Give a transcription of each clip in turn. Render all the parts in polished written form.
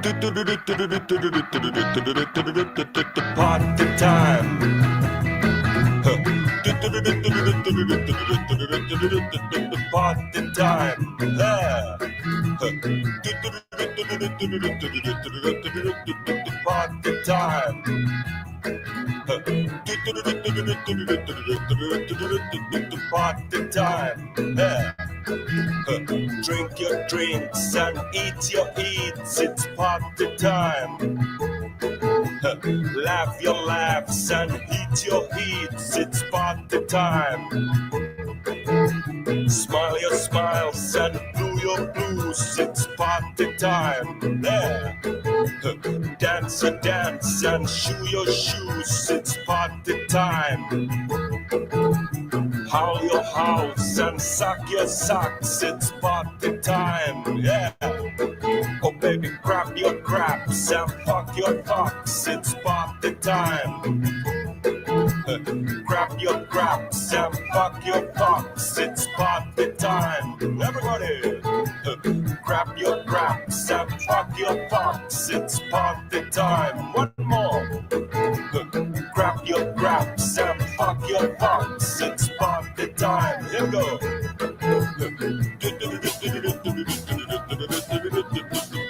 Party time. Party time. Party time. Party time. Drink your drinks and eat your eats. It's party time. Laugh your laughs and heat your heats. It's party time. Smile your smiles and blue your blues. It's party time. Yeah. Dance a dance and shoe your shoes. It's party time. Howl your house and suck your socks. It's party time. Yeah. Oh baby, grab your craps and fuck your fucks. It's party time. Grab your craps and fuck your fucks. It's party time. Everybody, grab your craps and fuck your fucks. It's party time. One more. Grab your craps and fuck your fucks. It's party time. Here we go.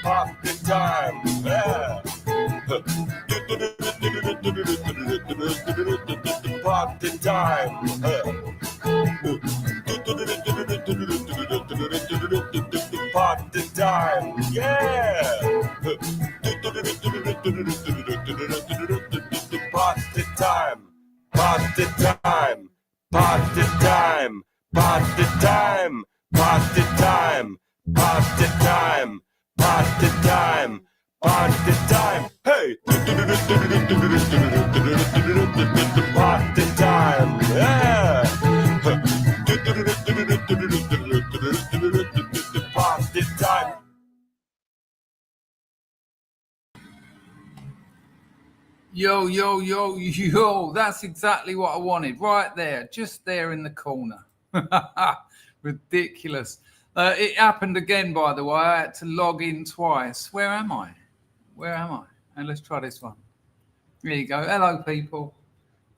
Party time. Yeah. Party time. Party time. Yeah. Party time. Party time. Party time. Party time. Party time. Party time. Party time. Party time. Hey. Party time. Yeah. Party time. Yo, yo, yo, yo. That's exactly what I wanted. Right there. Just there in the corner. Ridiculous. It happened again, by the way. I had to log in twice. Where am I? And let's try this one. There you go. Hello, people.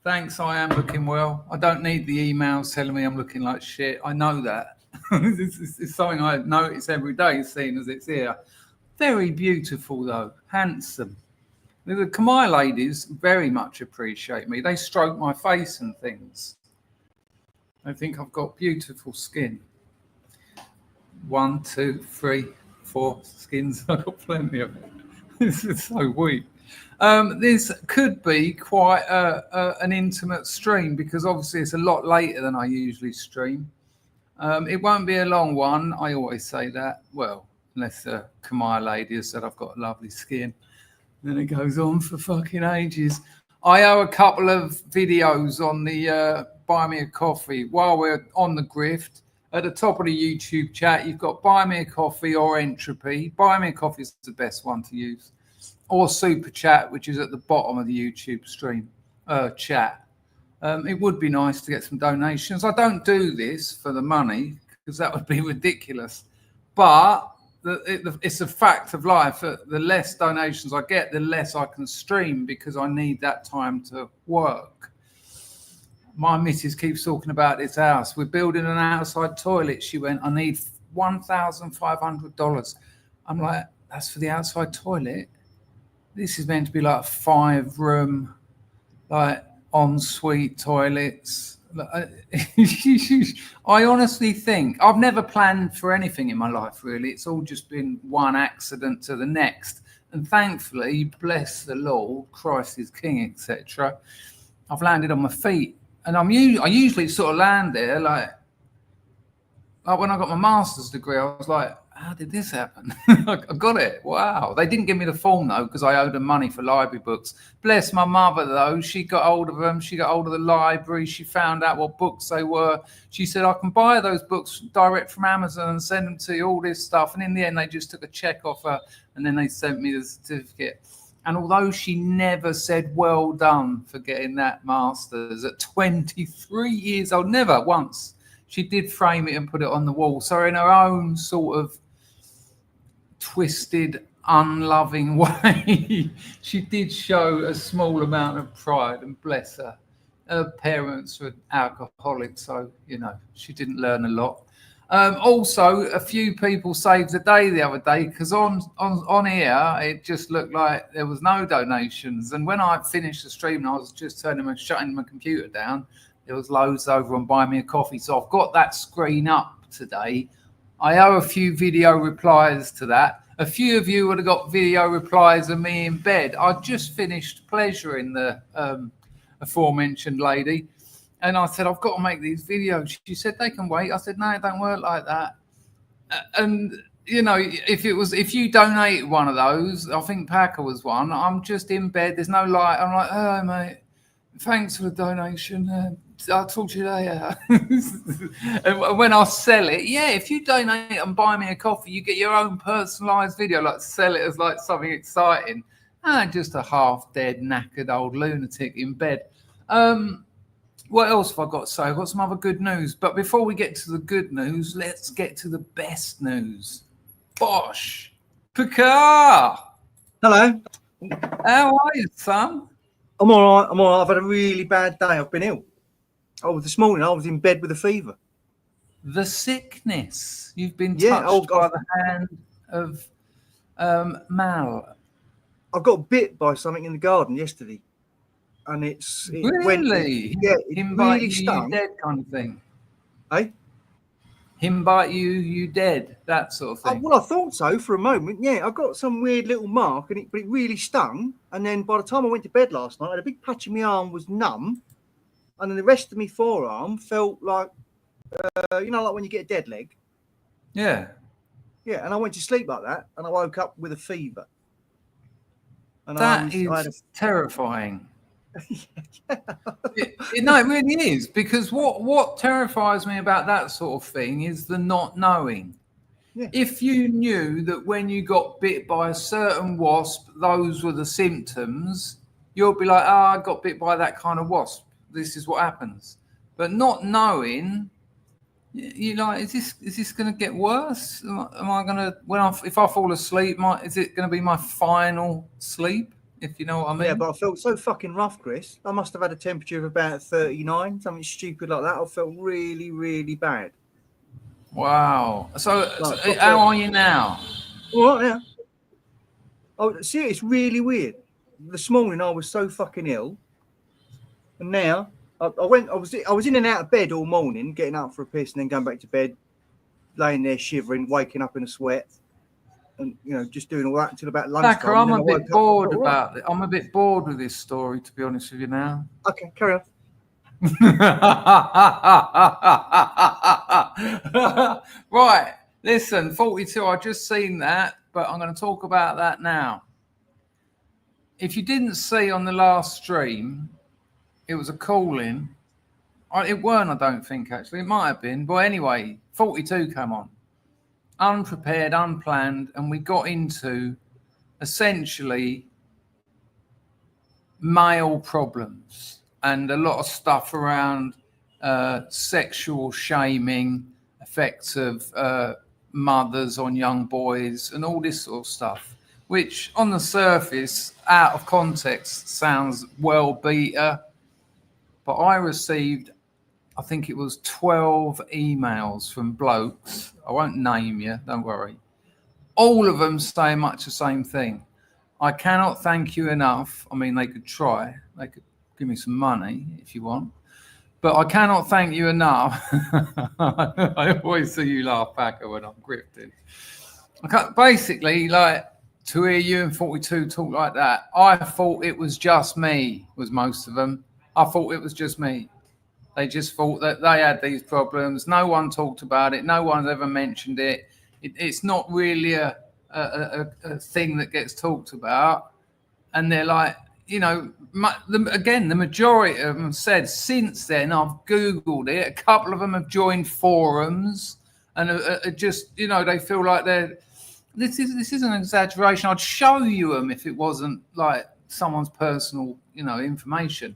Thanks, I am looking well. I don't need the emails telling me I'm looking like shit. I know that. It's something I notice every day, seeing as it's here. Very beautiful, though. Handsome. The Khmer ladies very much appreciate me. They stroke my face and things. They think I've got beautiful skin. 1, 2, 3, 4 skins. I've got plenty of it. This is so weak. This could be quite an intimate stream because obviously it's a lot later than I usually stream. It won't be a long one. I always say that. Well, unless the Khmer lady has said I've got lovely skin. Then it goes on for fucking ages. I owe a couple of videos on the Buy Me a Coffee while we're on the grift. At the top of the YouTube chat, you've got Buy Me a Coffee or Entropy. Buy Me a Coffee is the best one to use. Or Super Chat, which is at the bottom of the YouTube stream chat. It would be nice to get some donations. I don't do this for the money because that would be ridiculous. But it's a fact of life. The less donations I get, the less I can stream because I need that time to work. My missus keeps talking about this house. We're building an outside toilet. She went, I need $1,500. I'm like, that's for the outside toilet? This is meant to be like 5-room, like ensuite toilets. I honestly think I've never planned for anything in my life, really. It's all just been one accident to the next. And thankfully, bless the Lord, Christ is King, etc. I've landed on my feet. And I usually sort of land there like when I got my master's degree, I was like, how did this happen? I got it. Wow. They didn't give me the form, though, because I owed them money for library books. Bless my mother, though. She got hold of them. She got hold of the library. She found out what books they were. She said, I can buy those books direct from Amazon and send them to you, all this stuff. And in the end, they just took a check off her, and then they sent me the certificate. And although she never said well done for getting that master's at 23 years old, never once, she did frame it and put it on the wall. So in her own sort of twisted, unloving way. She did show a small amount of pride, and bless her. Her parents were alcoholics, so, you know, she didn't learn a lot. Also, a few people saved the day the other day, because on here, it just looked like there was no donations. And when I finished the stream and I was just shutting my computer down, there was loads over on Buy Me a Coffee. So I've got that screen up today. I owe a few video replies to that. A few of you would have got video replies of me in bed. I just finished pleasuring the aforementioned lady, and I said, I've got to make these videos. She said, they can wait. I said, no, it don't work like that. And, you know, if you donate one of those, I think Packer was one, I'm just in bed, there's no light. I'm like, oh, mate, thanks for the donation. I'll talk to you later. And when I sell it, yeah, if you donate and buy me a coffee, you get your own personalised video, like sell it as like something exciting. Just a half-dead, knackered old lunatic in bed. What else have I got to say? I've got some other good news. But before we get to the good news, let's get to the best news. Bosh! Picard! Hello. How are you, son? I'm all right. I've had a really bad day. I've been ill. This morning I was in bed with a fever. The sickness. You've been touched by the hand of Mal. I got bit by something in the garden yesterday. And it really? Him bite you, you dead kind of thing. Eh? Him bite you, you dead, that sort of thing. Well, I thought so for a moment. Yeah, I got some weird little mark, but it really stung. And then by the time I went to bed last night, I had a big patch of my arm was numb, and then the rest of my forearm felt like, like when you get a dead leg. Yeah. Yeah, and I went to sleep like that, and I woke up with a fever. And that is terrifying. It really is, because what terrifies me about that sort of thing is the not knowing. Yeah. If you knew that when you got bit by a certain wasp, those were the symptoms, you'll be like, I got bit by that kind of wasp. This is what happens. But not knowing, you're like, is this going to get worse? Am I going to, if I fall asleep, is it going to be my final sleep? If you know what I mean. Yeah, but I felt so fucking rough, Chris. I must have had a temperature of about 39, something stupid like that. I felt really, really bad. Wow. So how are you now? All right, yeah. See, it's really weird. This morning I was so fucking ill, and now I was in and out of bed all morning, getting up for a piss and then going back to bed, laying there shivering, waking up in a sweat. And just doing all that until about lunchtime. Backer, I'm a bit bored about it. I'm a bit bored with this story, to be honest with you now. Okay, carry on. Right, listen, 42. I just seen that, but I'm going to talk about that now. If you didn't see on the last stream, it was a call-in. It weren't, I don't think, actually. It might have been, but anyway, 42 came on. Unprepared, unplanned, and we got into essentially male problems and a lot of stuff around sexual shaming, effects of mothers on young boys, and all this sort of stuff, which on the surface, out of context, sounds well beater. But I received, I think it was 12 emails from blokes. I won't name you, don't worry. All of them saying much the same thing. I cannot thank you enough. I mean, they could try. They could give me some money if you want. But I cannot thank you enough. I always see you laugh, Packer, when I'm grifting. Basically, like, to hear you and 42 talk like that, I thought it was just me, was most of them. I thought it was just me. They just thought that they had these problems. No one talked about it. No one's ever mentioned it. It's not really a thing that gets talked about. And they're like, again, the majority of them said since then, I've Googled it. A couple of them have joined forums and just, they feel like this is an exaggeration. I'd show you them if it wasn't like someone's personal, information.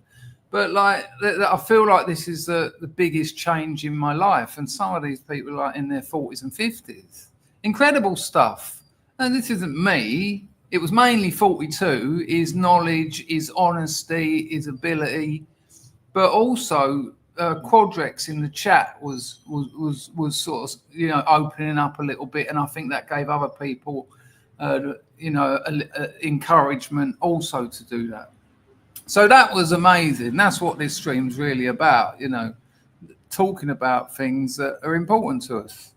But I feel like this is the biggest change in my life. And some of these people are like in their 40s and 50s. Incredible stuff. and this isn't me, it was mainly 42, his knowledge, his honesty, his ability, but also Quadrex in the chat was sort of, you know, opening up a little bit, and I think that gave other people, you know, encouragement also to do that. So that was amazing. That's what this stream's really about, you know, talking about things that are important to us.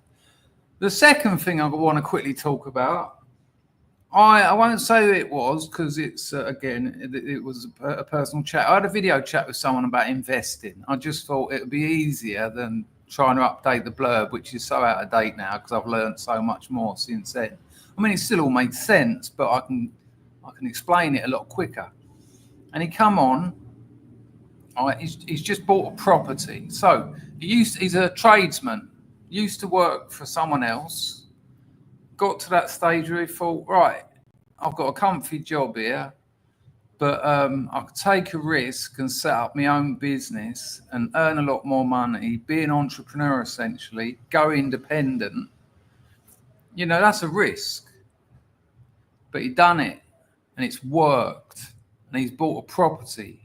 The second thing I want to quickly talk about, I won't say who it was because it's, again, it was a personal chat. I had a video chat with someone about investing. I just thought it would be easier than trying to update the blurb, which is so out of date now because I've learned so much more since then. I mean, it still all makes sense, but I can explain it a lot quicker. And he come on, he's just bought a property. So he's a tradesman, used to work for someone else, got to that stage where he thought, right, I've got a comfy job here, but I could take a risk and set up my own business and earn a lot more money, be an entrepreneur essentially, go independent. You know, that's a risk. But he done it, and it's worked. And he's bought a property,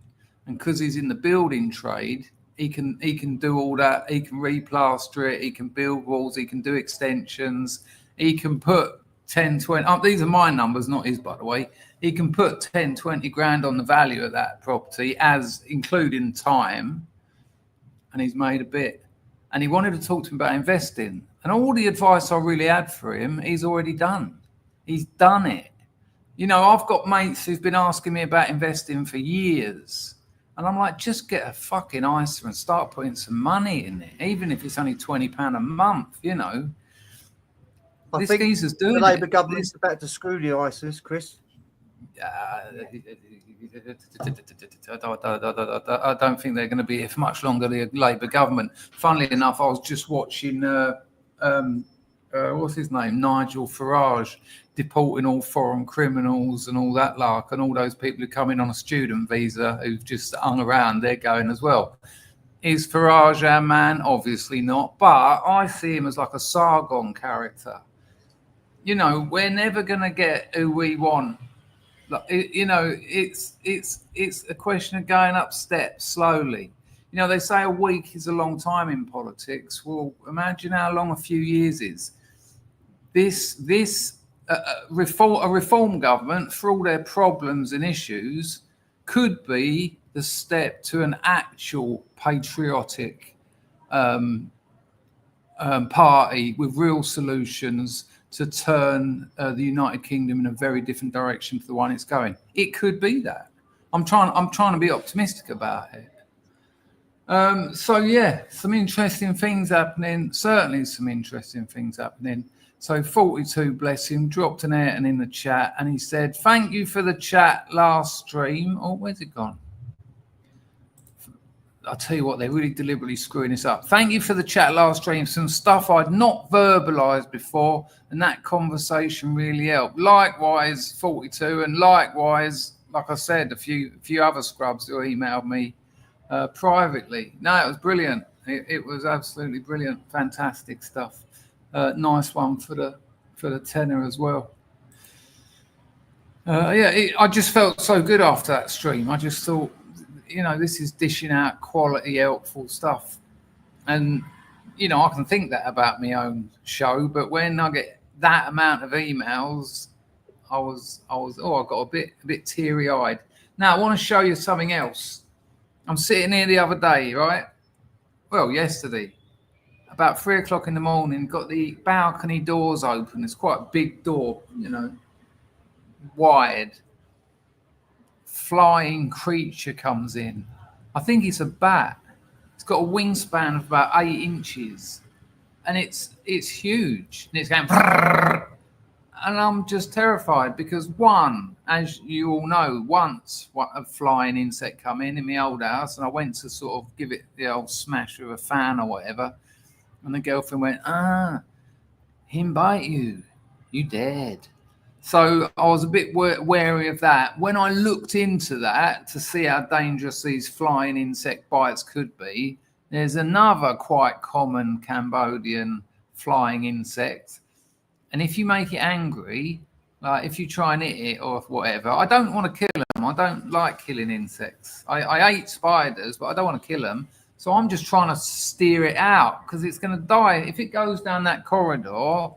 and because he's in the building trade, he can do all that. He can replaster it. He can build walls. He can do extensions. He can put 10, 20. These are my numbers, not his, by the way. He can put 10, 20 grand on the value of that property, as including time, and he's made a bit. And he wanted to talk to him about investing, and all the advice I really had for him, he's already done. He's done it. You know, I've got mates who've been asking me about investing for years. And I'm like, just get a fucking ISA and start putting some money in it, even if it's only £20 a month, you know. I this think geezer's doing the Labour it. government's about to screw the ISIS, Chris. I don't think they're going to be here for much longer, the Labour government. Funnily enough, I was just watching, what's his name, Nigel Farage, deporting all foreign criminals and all that lark, and all those people who come in on a student visa who've just hung around, they're going as well. Is Farage our man? Obviously not, but I see him as like a Sargon character. You know, we're never going to get who we want. Like, you know, it's a question of going up steps slowly. You know, they say a week is a long time in politics. Well, imagine how long a few years is. A reform government, for all their problems and issues, could be the step to an actual patriotic party with real solutions to turn the United Kingdom in a very different direction to the one it's going. It could be that. I'm trying to be optimistic about it. So yeah, some interesting things happening. Certainly some interesting things happening. So 42, bless him, dropped an airton in the chat, and he said, thank you for the chat last stream. Oh, where's it gone? I'll tell you what, they're really deliberately screwing this up. Thank you for the chat last stream. Some stuff I'd not verbalised before, and that conversation really helped. Likewise, 42, and likewise, like I said, a few other scrubs who emailed me privately. No, it was brilliant. It was absolutely brilliant. Fantastic stuff. Nice one for the tenor as well. I just felt so good after that stream. I just thought, you know, this is dishing out quality, helpful stuff. And, you know, I can think that about my own show, but when I get that amount of emails, I got a bit teary-eyed. Now, I want to show you something else. I'm sitting here the other day, right? Well, yesterday, about 3 o'clock in the morning, got the balcony doors open. It's quite a big door, you know, wide. Flying creature comes in. I think it's a bat. It's got a wingspan of about 8 inches, and it's huge. And it's going, and I'm just terrified because, one, as you all know, once a flying insect come in my old house, and I went to sort of give it the old smash with a fan or whatever, and the girlfriend went, him bite you dead. So I was a bit wary of that. When I looked into that to see how dangerous these flying insect bites could be, there's another quite common Cambodian flying insect. And if you make it angry, Like if you try and hit it or whatever, I don't want to kill them. I don't like killing insects. I hate spiders, but I don't want to kill them. So I'm just trying to steer it out because it's going to die. If it goes down that corridor,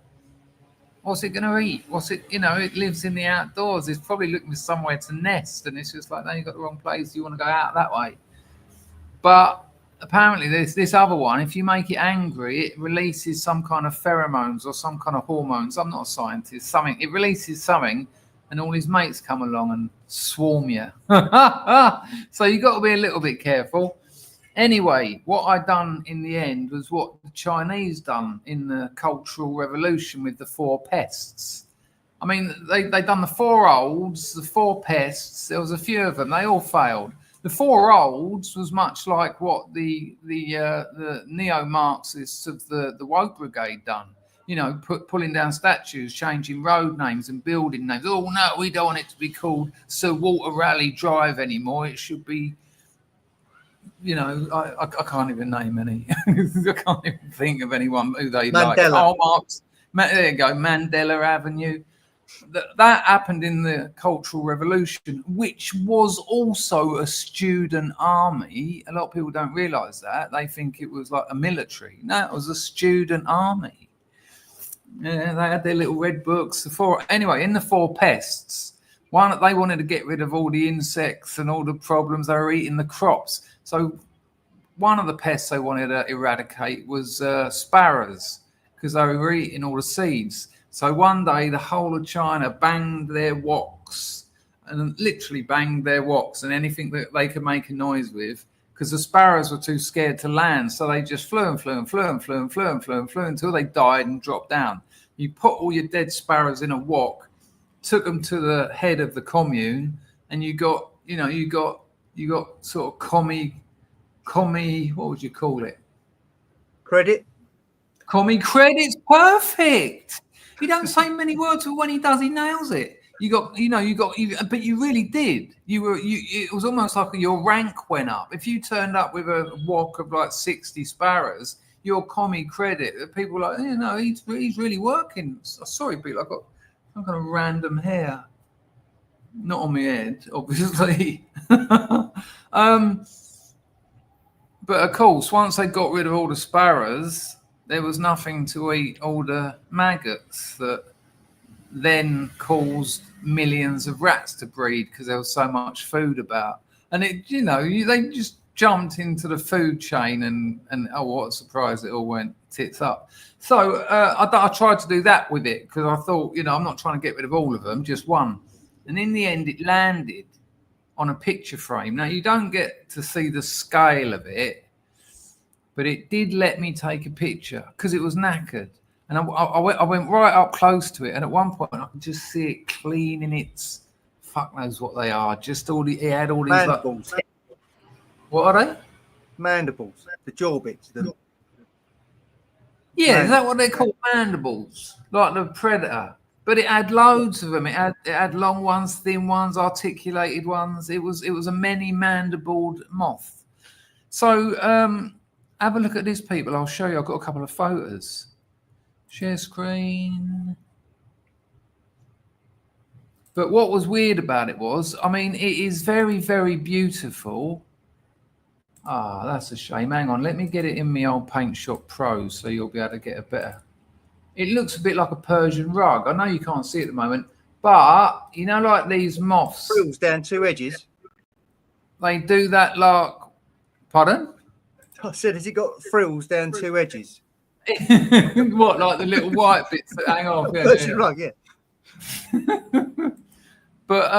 what's it going to eat? What's it, it lives in the outdoors. It's probably looking for somewhere to nest. And it's just like, no, you've got the wrong place. You want to go out that way. But apparently there's this other one. If you make it angry, it releases some kind of pheromones or some kind of hormones. I'm not a scientist. Something. It releases something and all his mates come along and swarm you. So you've got to be a little bit careful. Anyway, what I done in the end was what the Chinese done in the Cultural Revolution with the 4 pests. I mean, they done the 4 olds, the 4 pests. There was a few of them. They all failed. The 4 olds was much like what the neo-Marxists of the woke brigade done. Pulling down statues, changing road names and building names. Oh no, we don't want it to be called Sir Walter Raleigh Drive anymore. It should be. I can't even name any. I can't even think of anyone who they like. Oh, Marx. There you go, Mandela Avenue. That happened in the Cultural Revolution, which was also a student army. A lot of people don't realise that. They think it was like a military. No, it was a student army. Yeah, they had their little red books. Anyway, in the 4 pests, they wanted to get rid of all the insects and all the problems. They were eating the crops. So one of the pests they wanted to eradicate was sparrows because they were eating all the seeds. So one day the whole of China banged their woks and literally banged their woks and anything that they could make a noise with because the sparrows were too scared to land. So they just flew and flew and flew and flew and flew and flew and flew until they died and dropped down. You put all your dead sparrows in a wok, took them to the head of the commune, and you got sort of commie, what would you call it? Credit. Commie credit's perfect. He don't say many words, but when he does, he nails it. But you really did. It was almost like your rank went up. If you turned up with a wok of like 60 sparrows, your commie credit, people were like, he's really working. Sorry, people, I've got some kind of random hair. Not on my head, obviously. But of course, once they got rid of all the sparrows, there was nothing to eat all the maggots that then caused millions of rats to breed because there was so much food about. And they just jumped into the food chain and oh, what a surprise, it all went tits up. So I tried to do that with it because I thought, I'm not trying to get rid of all of them, just one. And in the end, it landed on a picture frame. Now, you don't get to see the scale of it, but it did let me take a picture because it was knackered. And I went right up close to it. And at one point, I could just see it cleaning its, fuck knows what they are. Just it had all these... Mandibles. What are they? Mandibles. The jaw bits. Yeah, is that what they call mandibles? Like the predator. But it had loads of them. It had long ones, thin ones, articulated ones. It was a many-mandibled moth. So have a look at this, people. I'll show you. I've got a couple of photos. Share screen. But what was weird about it was, it is very, very beautiful. Ah, that's a shame. Hang on, let me get it in my old Paint Shop Pro so you'll be able to get a better... It looks a bit like a Persian rug. I know you can't see it at the moment, but like these moths. Frills down 2 edges. They do that like. Pardon? I said, has it got frills down 2 edges? What, like the little white bits that hang off? Yeah, Persian rug, yeah. But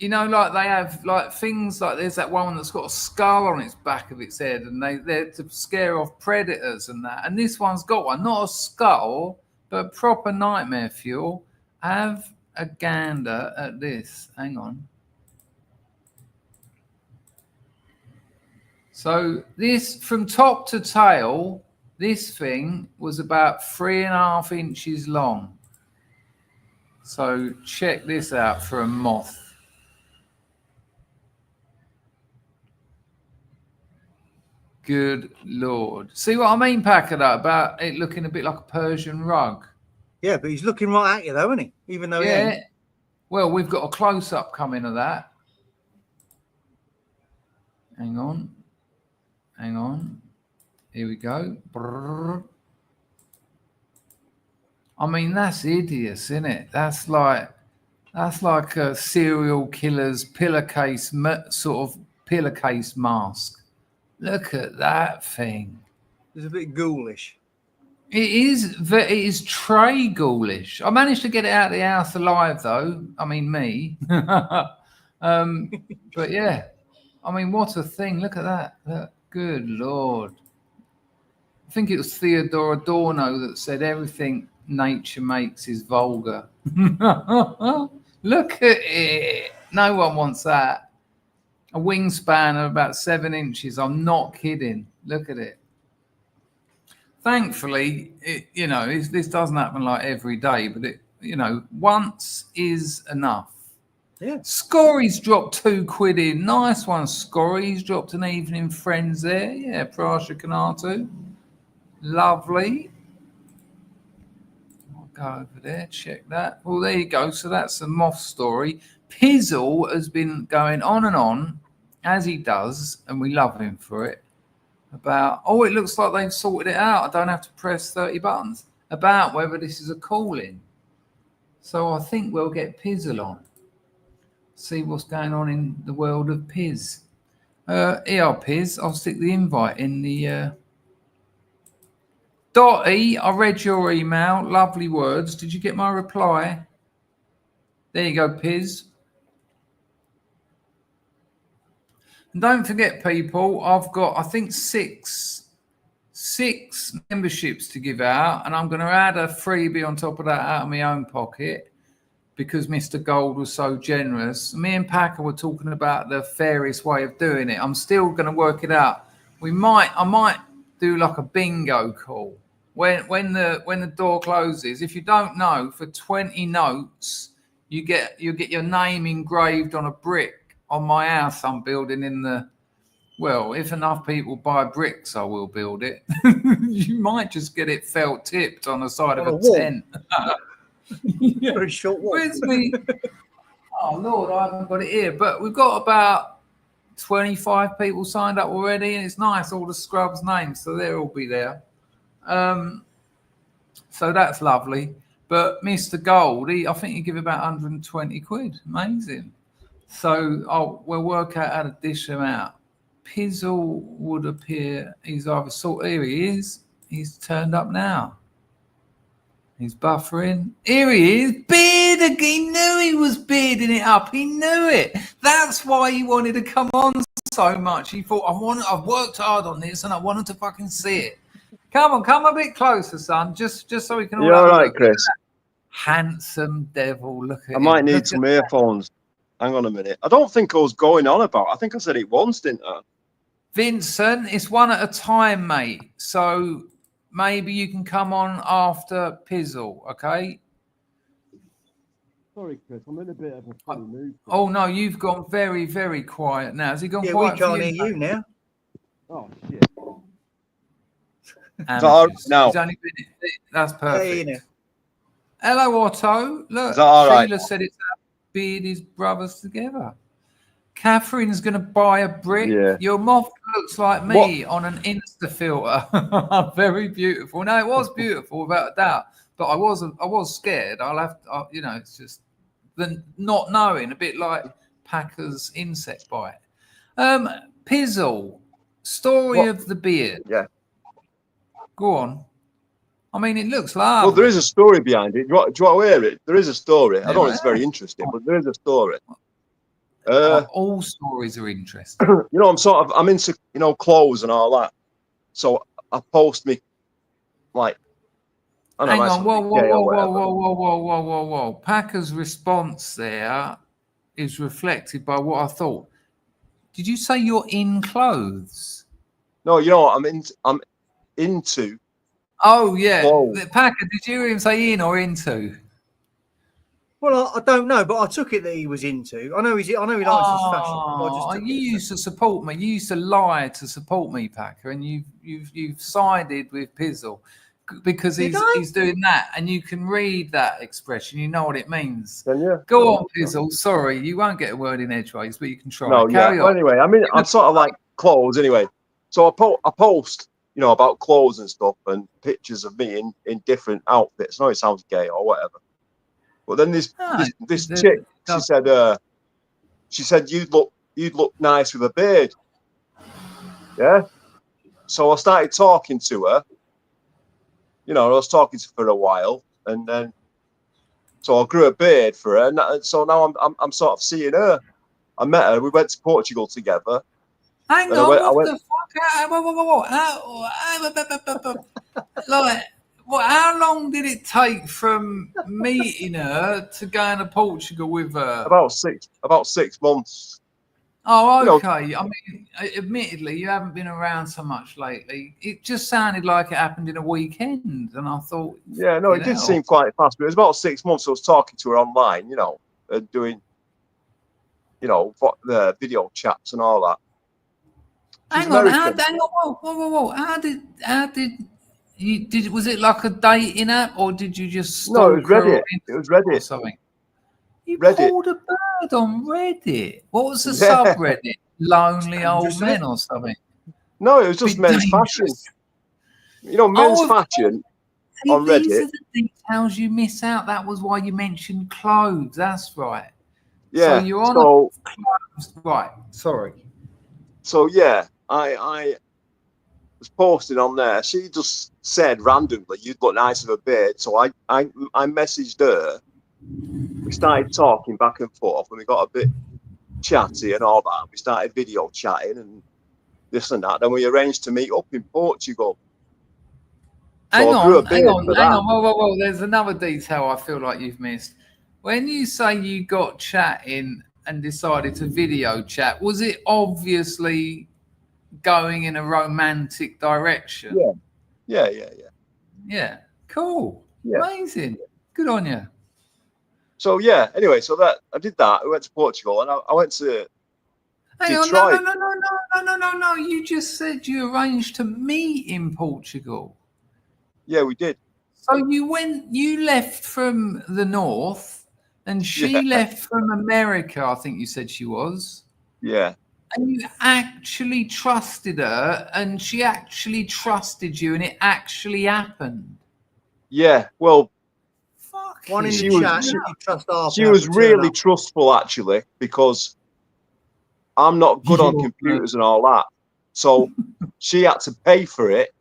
like they have like things like there's that one that's got a skull on its back of its head, and they're to scare off predators and that. And this one's got one, not a skull, but proper nightmare fuel. Have a gander at this. Hang on. So this, from top to tail, this thing was about 3.5 inches long. So check this out for a moth. Good Lord. See what I mean, Packer, about it looking a bit like a Persian rug? Yeah, but he's looking right at you, though, isn't he? Even though he Yeah. ain't. Well, we've got a close-up coming of that. Hang on. Here we go. Brrr. I mean, that's hideous, isn't it? That's like a serial killer's pillowcase sort of pillowcase mask. Look at that thing. It's a bit ghoulish. It is tray ghoulish. I managed to get it out of the house alive, though. I mean, me. But yeah, I mean, what a thing. Look at that. Look. Good Lord. I think it was Theodore Adorno that said everything nature makes is vulgar. Look at it. No one wants that. A wingspan of about 7 inches. I'm not kidding. Look at it. Thankfully, this doesn't happen like every day, but once is enough. Yeah. Scorey's dropped £2 in. Nice one, Scorey's dropped an evening friends there. Yeah, Prasha Kanatu. Lovely. I'll go over there, check that. Well, there you go. So that's the moth story. Pizzle has been going on and on, as he does, and we love him for it. About, it looks like they've sorted it out. I don't have to press 30 buttons. About whether this is a call-in. So I think we'll get Pizzle on. See what's going on in the world of Piz. Here, Piz. I'll stick the invite in the... Dotty, I read your email. Lovely words. Did you get my reply? There you go, Piz. And don't forget, people, I've got, I think, six memberships to give out, and I'm going to add a freebie on top of that out of my own pocket because Mr. Gold was so generous. Me and Packer were talking about the fairest way of doing it. I'm still going to work it out. I might do like a bingo call. When the door closes, if you don't know, for 20 notes, you get your name engraved on a brick on my house I'm building in the... Well, if enough people buy bricks, I will build it. You might just get it felt tipped on the side of a tent. Yeah. Very short wall. Where's me? Oh, Lord, I haven't got it here. But we've got about 25 people signed up already, and it's nice, all the scrubs' names, so they'll all be there. So that's lovely. But Mr. Gold, I think he give about 120 quid. Amazing. So we'll work out how to dish them out. Pizzle would appear. He's either here he is. He's turned up now. He's buffering. Here he is. Bearding. He knew he was bearding it up. He knew it. That's why he wanted to come on so much. He thought, I've worked hard on this and I wanted to fucking see it. Come a bit closer, son. Just so we can all... You're all right, Chris. Handsome devil. Look at him. I might need some earphones. Hang on a minute. I don't think I was going on about. I think I said it once, didn't I? Vincent, it's one at a time, mate. So maybe you can come on after Pizzle, okay? Sorry, Chris. I'm in a bit of a funny mood. Oh, no, you've gone very, very quiet now. Has he gone quiet? We can't hear you now. Oh, shit. No. That's perfect. Hey, hello, Otto. Look, Sheila right? Said it's beard his brothers together. Catherine's going to buy a brick. Yeah. Your moth looks like me on an Insta filter. Very beautiful. No, it was beautiful without a doubt. But I was scared. It's just the not knowing, a bit like Packer's insect bite. Pizzle, story of the beard. Yeah. Go on. I mean, it looks lovely. Well, there is a story behind it. Do you want to hear it? There is a story. I don't know if it's very interesting, but there is a story. All stories are interesting. I'm into, clothes and all that. So I post me, like, hang on, whoa. Packer's response there is reflected by what I thought. Did you say you're in clothes? No, I'm into. Oh yeah, clothes. Packer. Did you hear him say in or into? Well, I don't know, but I took it that he was into. I know he likes his fashion. You used to support me. You used to lie to support me, Packer, and you've sided with Pizzle. because Did he's doing that, and you can read that expression. You know what it means. Then yeah. Go on, Pizzle. Sorry, you won't get a word in edgeways, but you can try. No, yeah. Carry Well, on. anyway, I mean, I'm sort of like clothes anyway. So I post, you know, about clothes and stuff and pictures of me in different outfits. I know it sounds gay or whatever. But then this chick, she said you'd look nice with a beard. Yeah. So I started talking to her. You know, I was talking to her for a while, and then so I grew a beard for her, and so now I'm sort of seeing her. I met her. We went to Portugal together. Hang And on, I what went, the fuck? Like, how long did it take from meeting her to going to Portugal with her? about 6 months. Oh, You know, okay. I mean, admittedly, you haven't been around so much lately. It just sounded like it happened in a weekend, and I thought, yeah, no, it did seem quite fast, but it was about 6 months. I was talking to her online, you know, and doing, you know, the video chats and all that. Hang on, whoa. How did you, was it like a dating app, or did you just stalk No, it was her Reddit. on It was Instagram or Reddit. something? You Reddit. pulled a bird on Reddit. What was the Yeah. subreddit? Lonely old Dangerous, men or something? No, it was just Bit men's dangerous. fashion. You know, men's of course. fashion See, on these Reddit. are the details you miss out. That was why you mentioned clothes. That's right. Yeah. So you're on So clothes. Right. Sorry. so yeah, I was posting on there. She just said randomly, "You'd look nice with a beard." So I messaged her. We started talking back and forth, and we got a bit chatty and all that. We started video chatting and this and that. Then we arranged to meet up in Portugal. So Hang I grew a on. beard for that. Whoa. There's another detail I feel like you've missed. When you say you got chatting and decided to video chat, was it obviously going in a romantic direction? Yeah. Yeah. Cool. Yeah. Amazing. Good on you. So yeah. Anyway, so that I did that. I went to Portugal, and I went to Hang on, Detroit. no. You just said you arranged to meet in Portugal. Yeah, we did. So you left from the north, and she left from America, I think you said she was. Yeah. And you actually trusted her, and she actually trusted you, and it actually happened. Yeah. Well, Fuck. One in She the was- chat. she- If you trust half, she now was to turn really up. trustful actually, because I'm not good on computers and all that. So she had to pay for it.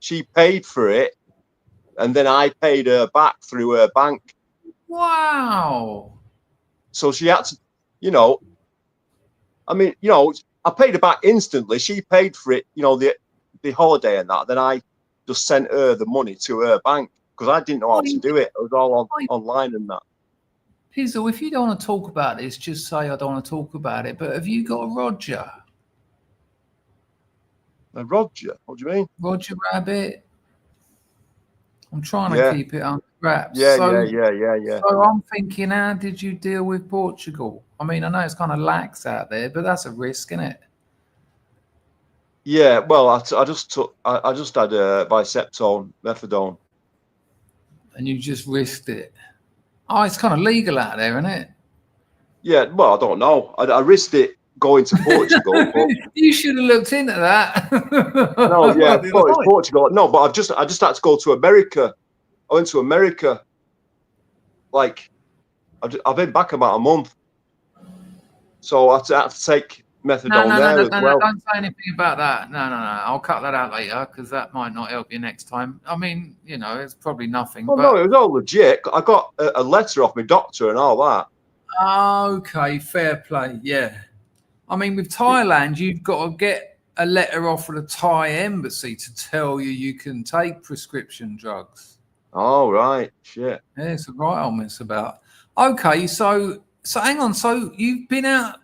She paid for it, and then I paid her back through her bank. Wow. So she had to, you know, I mean, you know, I paid her back instantly. She paid for it, you know, the holiday and that. Then I just sent her the money to her bank because I didn't know how to do it. It was all online and that. Pizzle, if you don't want to talk about this, just say I don't want to talk about it. But have you got a Roger? Roger, what do you mean? Roger Rabbit? I'm trying Yeah. to keep it under wraps. Yeah. So I'm thinking, how did you deal with Portugal? I mean, I know it's kind of lax out there, but that's a risk, isn't it? Yeah, well, I just had Biceptone, methadone. And you just risked it. Oh, it's kind of legal out there, isn't it? Yeah, well, I don't know. I risked it going to Portugal, but You should have looked into that. no, yeah, The well, other it's side. Portugal. No, but I just had to go to America. I went to America. Like, I've been back about a month, so I had to take methadone there as well. Don't say anything about that. No. I'll cut that out later because that might not help you next time. I mean, you know, it's probably nothing. Well, but... no, it was all legit. I got a letter off my doctor and all that. Okay, fair play. Yeah. I mean, with Thailand, you've got to get a letter off of the Thai embassy to tell you can take prescription drugs. Oh, right. Shit. Yeah, it's a right old mess about. Okay, so hang on. So you've been out.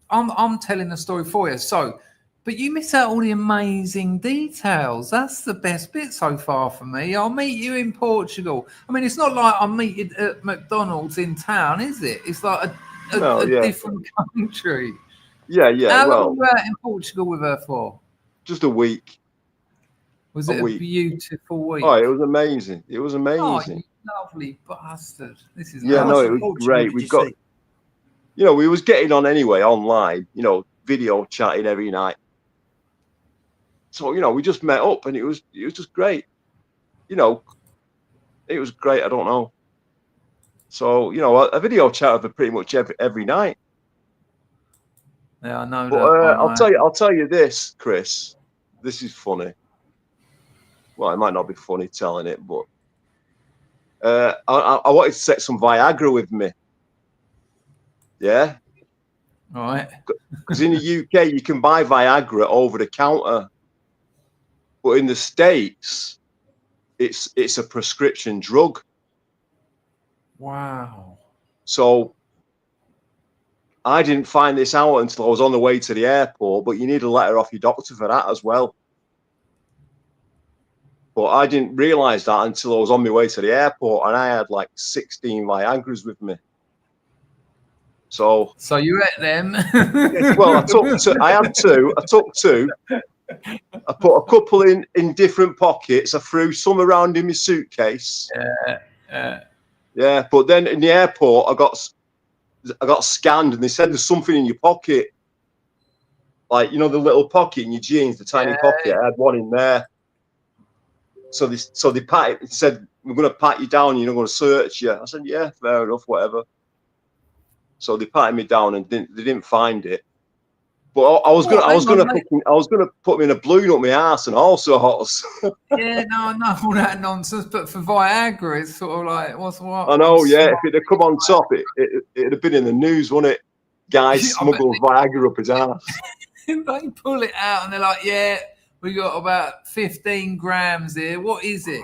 I'm telling the story for you. So, but you miss out all the amazing details. That's the best bit so far for me. I'll meet you in Portugal. I mean, it's not like I'll meet you at McDonald's in town, is it? It's like a different country. Yeah. How long Well, were you out in Portugal with her for? just a week. Was a it a week. beautiful week? Oh, it was amazing. It was Oh, amazing. you lovely bastard. This is Yeah, How no, much it was Portugal great. did We you got, see? you know, we was getting on anyway online, you know, video chatting every night. So, you know, we just met up and it was just great. You know, it was great. I don't know. So, you know, a video chat of pretty much every night. Yeah, I know But that. I'll tell you this, Chris. This is funny. Well, it might not be funny telling it, but I wanted to take some Viagra with me. Yeah, All right. because in the UK you can buy Viagra over the counter, but in the States it's a prescription drug. Wow. So I didn't find this out until I was on the way to the airport. But you need a letter off your doctor for that as well. But I didn't realise that until I was on my way to the airport, and I had like 16 Viagras with me. So you ate them? well, I had two. I took two. I put a couple in different pockets. I threw some around in my suitcase. Yeah, but then in the airport, I got scanned, and they said there's something in your pocket, like, you know, the little pocket in your jeans, the tiny pocket. I had one in there. So they said, we're going to pat you down. You're not going to search you. I said, yeah, fair enough, whatever. So they patted me down and they didn't find it. But I was gonna put me in a balloon up my ass and all sorts. Yeah, no, all that nonsense. But for Viagra, it's sort of like what? I know, yeah. If it had come on top, it'd have been in the news, wouldn't it? Guys smuggled Viagra up his ass. They pull it out and they're like, "Yeah, we got about 15 grams here. What is it?"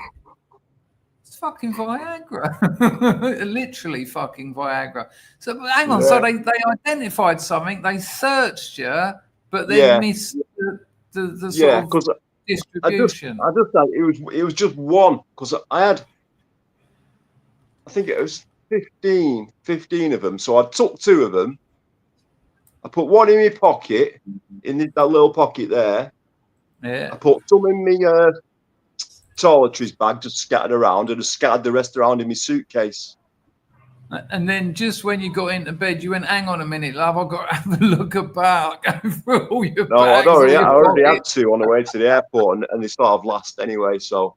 It's fucking Viagra. Literally fucking Viagra. So hang on. Yeah. So they identified something. They searched you, but they missed the sort of distribution. I just thought it was just one, because I think it was 15 of them. So I took two of them. I put one in my pocket, in that little pocket there. Yeah. I put some in my toiletries bag, just scattered around, and just scattered the rest around in my suitcase. And then just when you got into bed, you went, hang on a minute, love, I've got to have a look about, go through all your bags. I already had two on the way to the airport, and they sort of last anyway. So,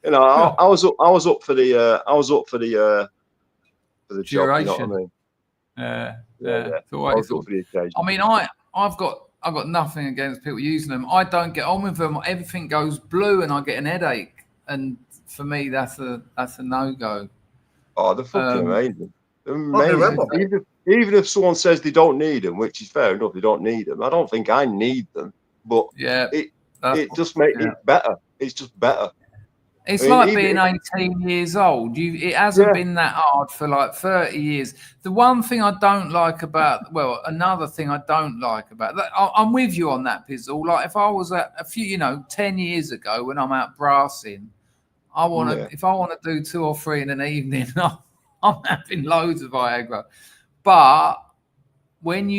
you know, I was up for the job. You know what I mean? Yeah. I was up for the occasion. I mean, I've got nothing against people using them. I don't get on with them. Everything goes blue, and I get an headache. And for me, that's a no-go. Oh, they're fucking amazing. They're amazing. Even if someone says they don't need them, which is fair enough, they don't need them. I don't think I need them, but it just makes it better. It's just better. It's like being 18 years old. It hasn't been that hard for like 30 years. The one thing I don't like about, another thing I don't like about that, I'm with you on that, Pizzle. Like if I was at 10 years ago when I'm out brassing, if I want to do 2 or 3 in an evening, I'm having loads of Viagra. But when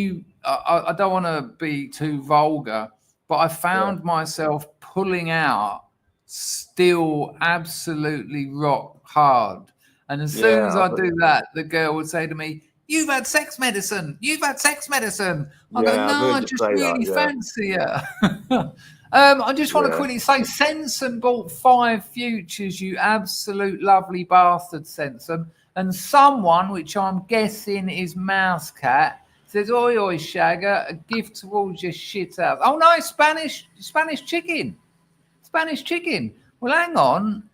I don't want to be too vulgar, but I found myself pulling out still absolutely rock hard. And as soon as I do that, the girl would say to me, "You've had sex medicine. You've had sex medicine." I go, "No, I just really fancy it." I just want to quickly say, Sensen bought 5 futures, you absolute lovely bastard, Sensen. And someone, which I'm guessing is Mousecat, says, "Oi, oi, Shagger, a gift towards your shit house." Oh, no, Spanish chicken. Spanish chicken. Well, hang on.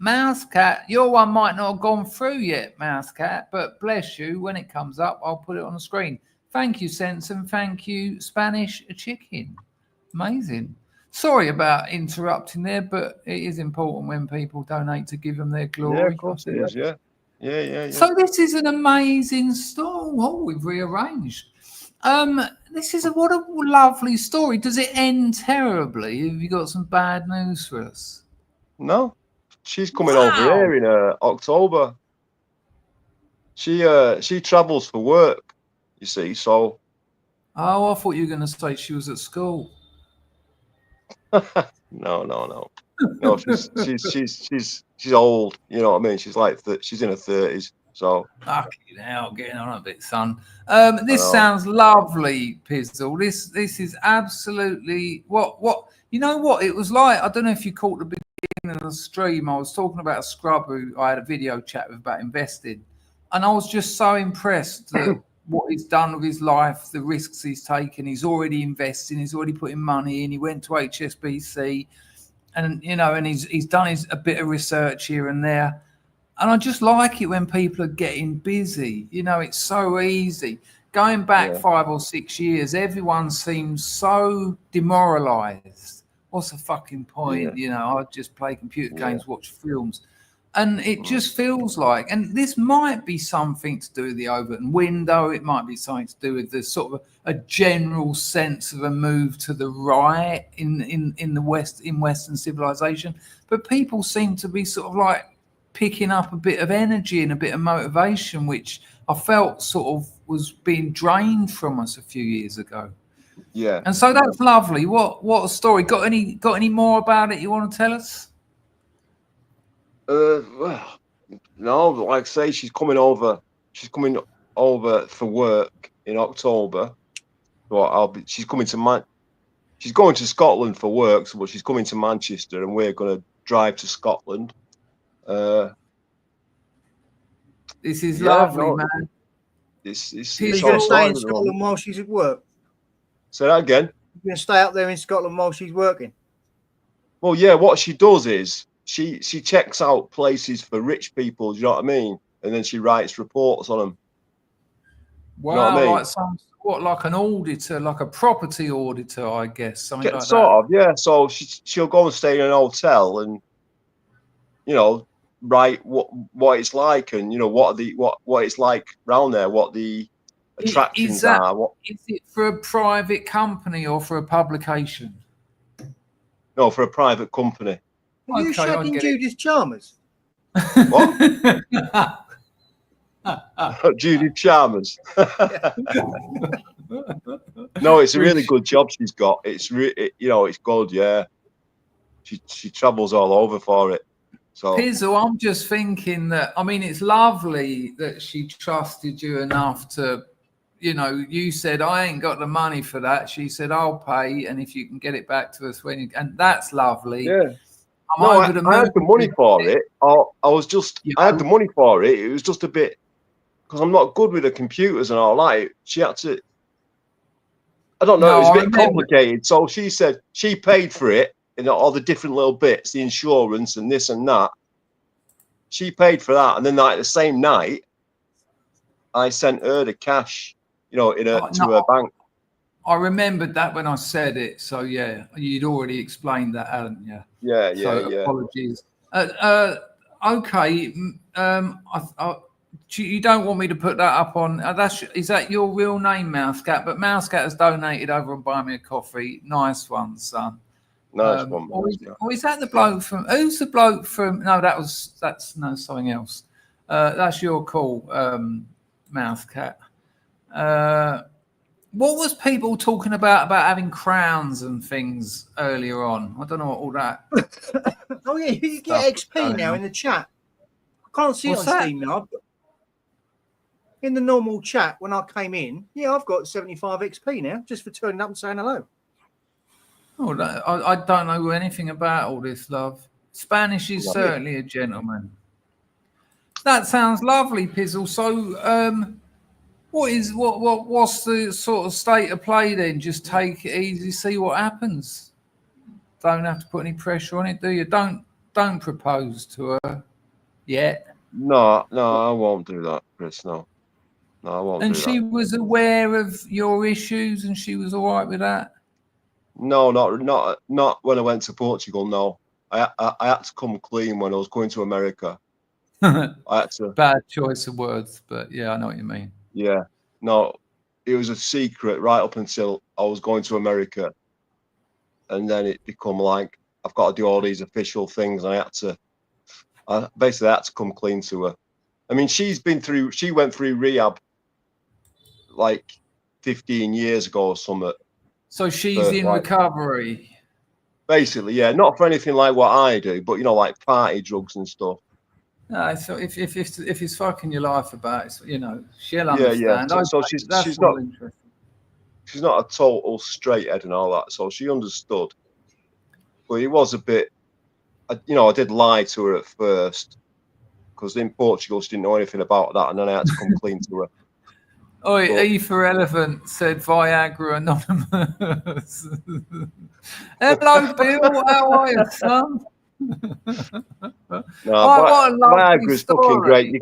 Mousecat, your one might not have gone through yet, Mousecat, but bless you. When it comes up, I'll put it on the screen. Thank you, Sensen. Thank you, Spanish chicken. Amazing. Sorry about interrupting there, but it is important when people donate to give them their glory. Yeah, of course it is. Yeah. So this is an amazing story. Oh, we've rearranged. This is what a lovely story. Does it end terribly? Have you got some bad news for us? No, she's coming over here in October. She travels for work, you see. So. Oh, I thought you were going to say she was at school. No. No, she's old. You know what I mean? She's like she's in her 30s. So Fucking hell, getting on a bit, son. I This know. sounds lovely, Pizzle. This is absolutely what you know what it was like. I don't know if you caught the beginning of the stream. I was talking about a scrub who I had a video chat with about investing, and I was just so impressed that what he's done with his life, the risks he's taken. He's already investing. He's already putting money in. He went to HSBC, and you know, and he's done a bit of research here and there. And I just like it when people are getting busy. You know, it's so easy. Going back 5 or 6 years, everyone seems so demoralised. What's the fucking point? You know, I just play computer games, watch films. And it just feels like, and this might be something to do with the Overton window. It might be something to do with the sort of a general sense of a move to the right in the West, in Western civilization. But people seem to be sort of like picking up a bit of energy and a bit of motivation, which I felt sort of was being drained from us a few years ago. Yeah. And so that's lovely. What a story. Got any more about it you want to tell us? Well, no, like I say, she's coming over for work in October. So she's going to Scotland for work, but she's coming to Manchester, and we're going to drive to Scotland. This is lovely, man. It's you're going to stay in Scotland while she's at work? Say that again. You're going to stay up there in Scotland while she's working? Well, yeah, what she does is she checks out places for rich people, do you know what I mean? And then she writes reports on them. Wow, you know what I mean? like an auditor, like a property auditor, I guess, something like sort that. of, yeah. So she'll go and stay in an hotel and, you know, write what it's like, and you know what it's like round there, what the attractions are. Is it for a private company or for a publication? No, for a private company. Are you shagging Judith Chalmers? What? Judith Chalmers. No, it's a really good job she's got. It's it's good. Yeah, she travels all over for it. So Pizzle, I'm just thinking that, I mean, it's lovely that she trusted you enough to, you know, you said, I ain't got the money for that. She said, I'll pay, and if you can get it back to us when you, and that's lovely. Yeah. I had the money for it. I had the money for it. It was just a bit, because I'm not good with the computers and all that. She had to, I don't know, it was a bit complicated. So she said she paid for it, and all the different little bits, the insurance and this and that. She paid for that, and then the same night, I sent her the cash, you know, to her bank. I remembered that when I said it. So yeah, you'd already explained that, hadn't you? Yeah. Apologies. Okay. You don't want me to put that up on? Is that your real name, Mousecat? But Mousecat has donated over and buy me a coffee. Nice one, son. Nice one. Or is that the bloke from? Who's the bloke from? No, that's something else. That's your call, Mousecat. What was people talking about having crowns and things earlier on? I don't know what all that. Oh yeah, you get XP now in the chat. I can't see it on Steam now. In the normal chat when I came in, I've got 75 XP now just for turning up and saying hello. Oh, I don't know anything about all this, love. Spanish is certainly a gentleman. That sounds lovely, Pizzle. So, what's the sort of state of play then? Just take it easy, see what happens. Don't have to put any pressure on it, do you? Don't propose to her yet. No, I won't do that, Chris. No, I won't. And do she that. was aware of your issues, and she was all right with that. No, not when I went to Portugal. No, I had to come clean when I was going to America. I had to. Bad choice of words, but yeah, I know what you mean. Yeah, no, it was a secret right up until I was going to America, and then it become like I've got to do all these official things. And I basically had to come clean to her. I mean, she went through rehab like 15 years ago or something. So she's in recovery. Basically, yeah, not for anything like what I do, but like party drugs and stuff. No, so if it's fucking your life about it, she'll Yeah, yeah. understand. So That's all interesting. she's not a total straight head and all that, so she understood. But it was a bit, I did lie to her at first because in Portugal she didn't know anything about that, and then I had to come clean to her. Oi, E for Elephant said Viagra Anonymous. Hello, Bill. How are you, son? No, What a lovely Viagra is fucking great.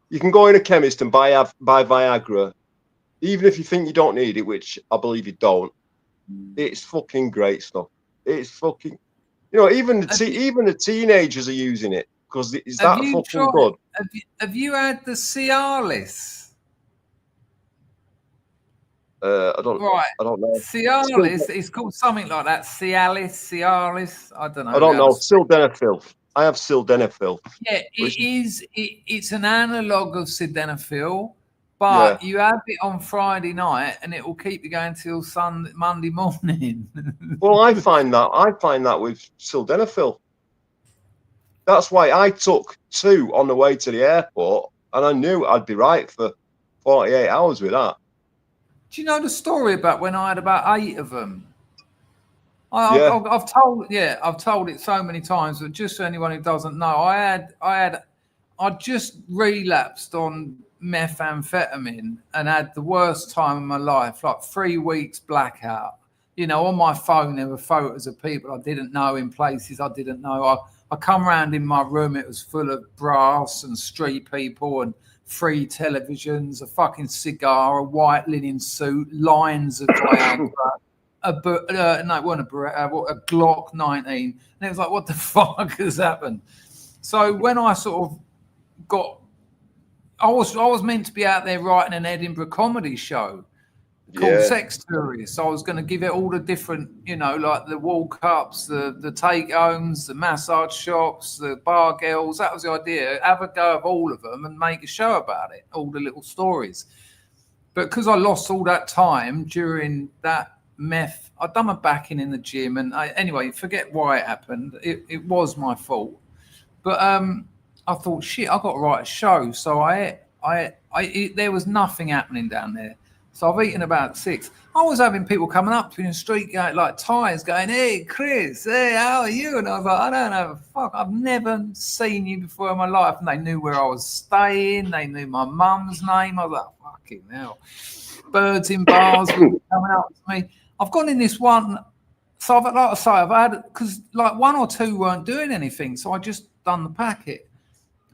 You can go in a chemist and buy Viagra, even if you think you don't need it, which I believe you don't. It's fucking great stuff. It's fucking, even the teenagers are using it because it's that fucking good. Have you had the Cialis? I don't know. Cialis, it's called something like that. Cialis. I don't know. I don't know. Sildenafil. I have sildenafil. Yeah, it's an analog of sildenafil, but you have it on Friday night, and it will keep you going till Monday morning. Well, I find that with sildenafil. That's why I took 2 on the way to the airport, and I knew I'd be right for 48 hours with that. Do you know the story about when I had about 8 of them? I've told it so many times, but just for anyone who doesn't know, I just relapsed on methamphetamine and had the worst time of my life, like 3 weeks blackout. On my phone there were photos of people I didn't know in places I didn't know. I come round in my room, it was full of brass and street people and 3 televisions, a fucking cigar, a white linen suit, lines of Viagra, a Glock 19, and it was like, what the fuck has happened? So when I sort of I was meant to be out there writing an Edinburgh comedy show called Sex Tourists. I was going to give it all the different, like the walk-ups, the take-homes, the massage shops, the bar girls. That was the idea. Have a go of all of them and make a show about it, all the little stories. But because I lost all that time during that meth, I'd done my backing in the gym. And anyway, forget why it happened. It was my fault. But I thought, shit, I've got to write a show. So there was nothing happening down there. So I've eaten about 6. I was having people coming up to me in the street, going, like Thais, going, "Hey, Chris, hey, how are you?" And I was like, "I don't know, fuck, I've never seen you before in my life." And they knew where I was staying. They knew my mum's name. I was like, fucking hell. Birds in bars were coming up to me. I've gone in this one. So I've had, because like 1 or 2 weren't doing anything. So I just done the packet.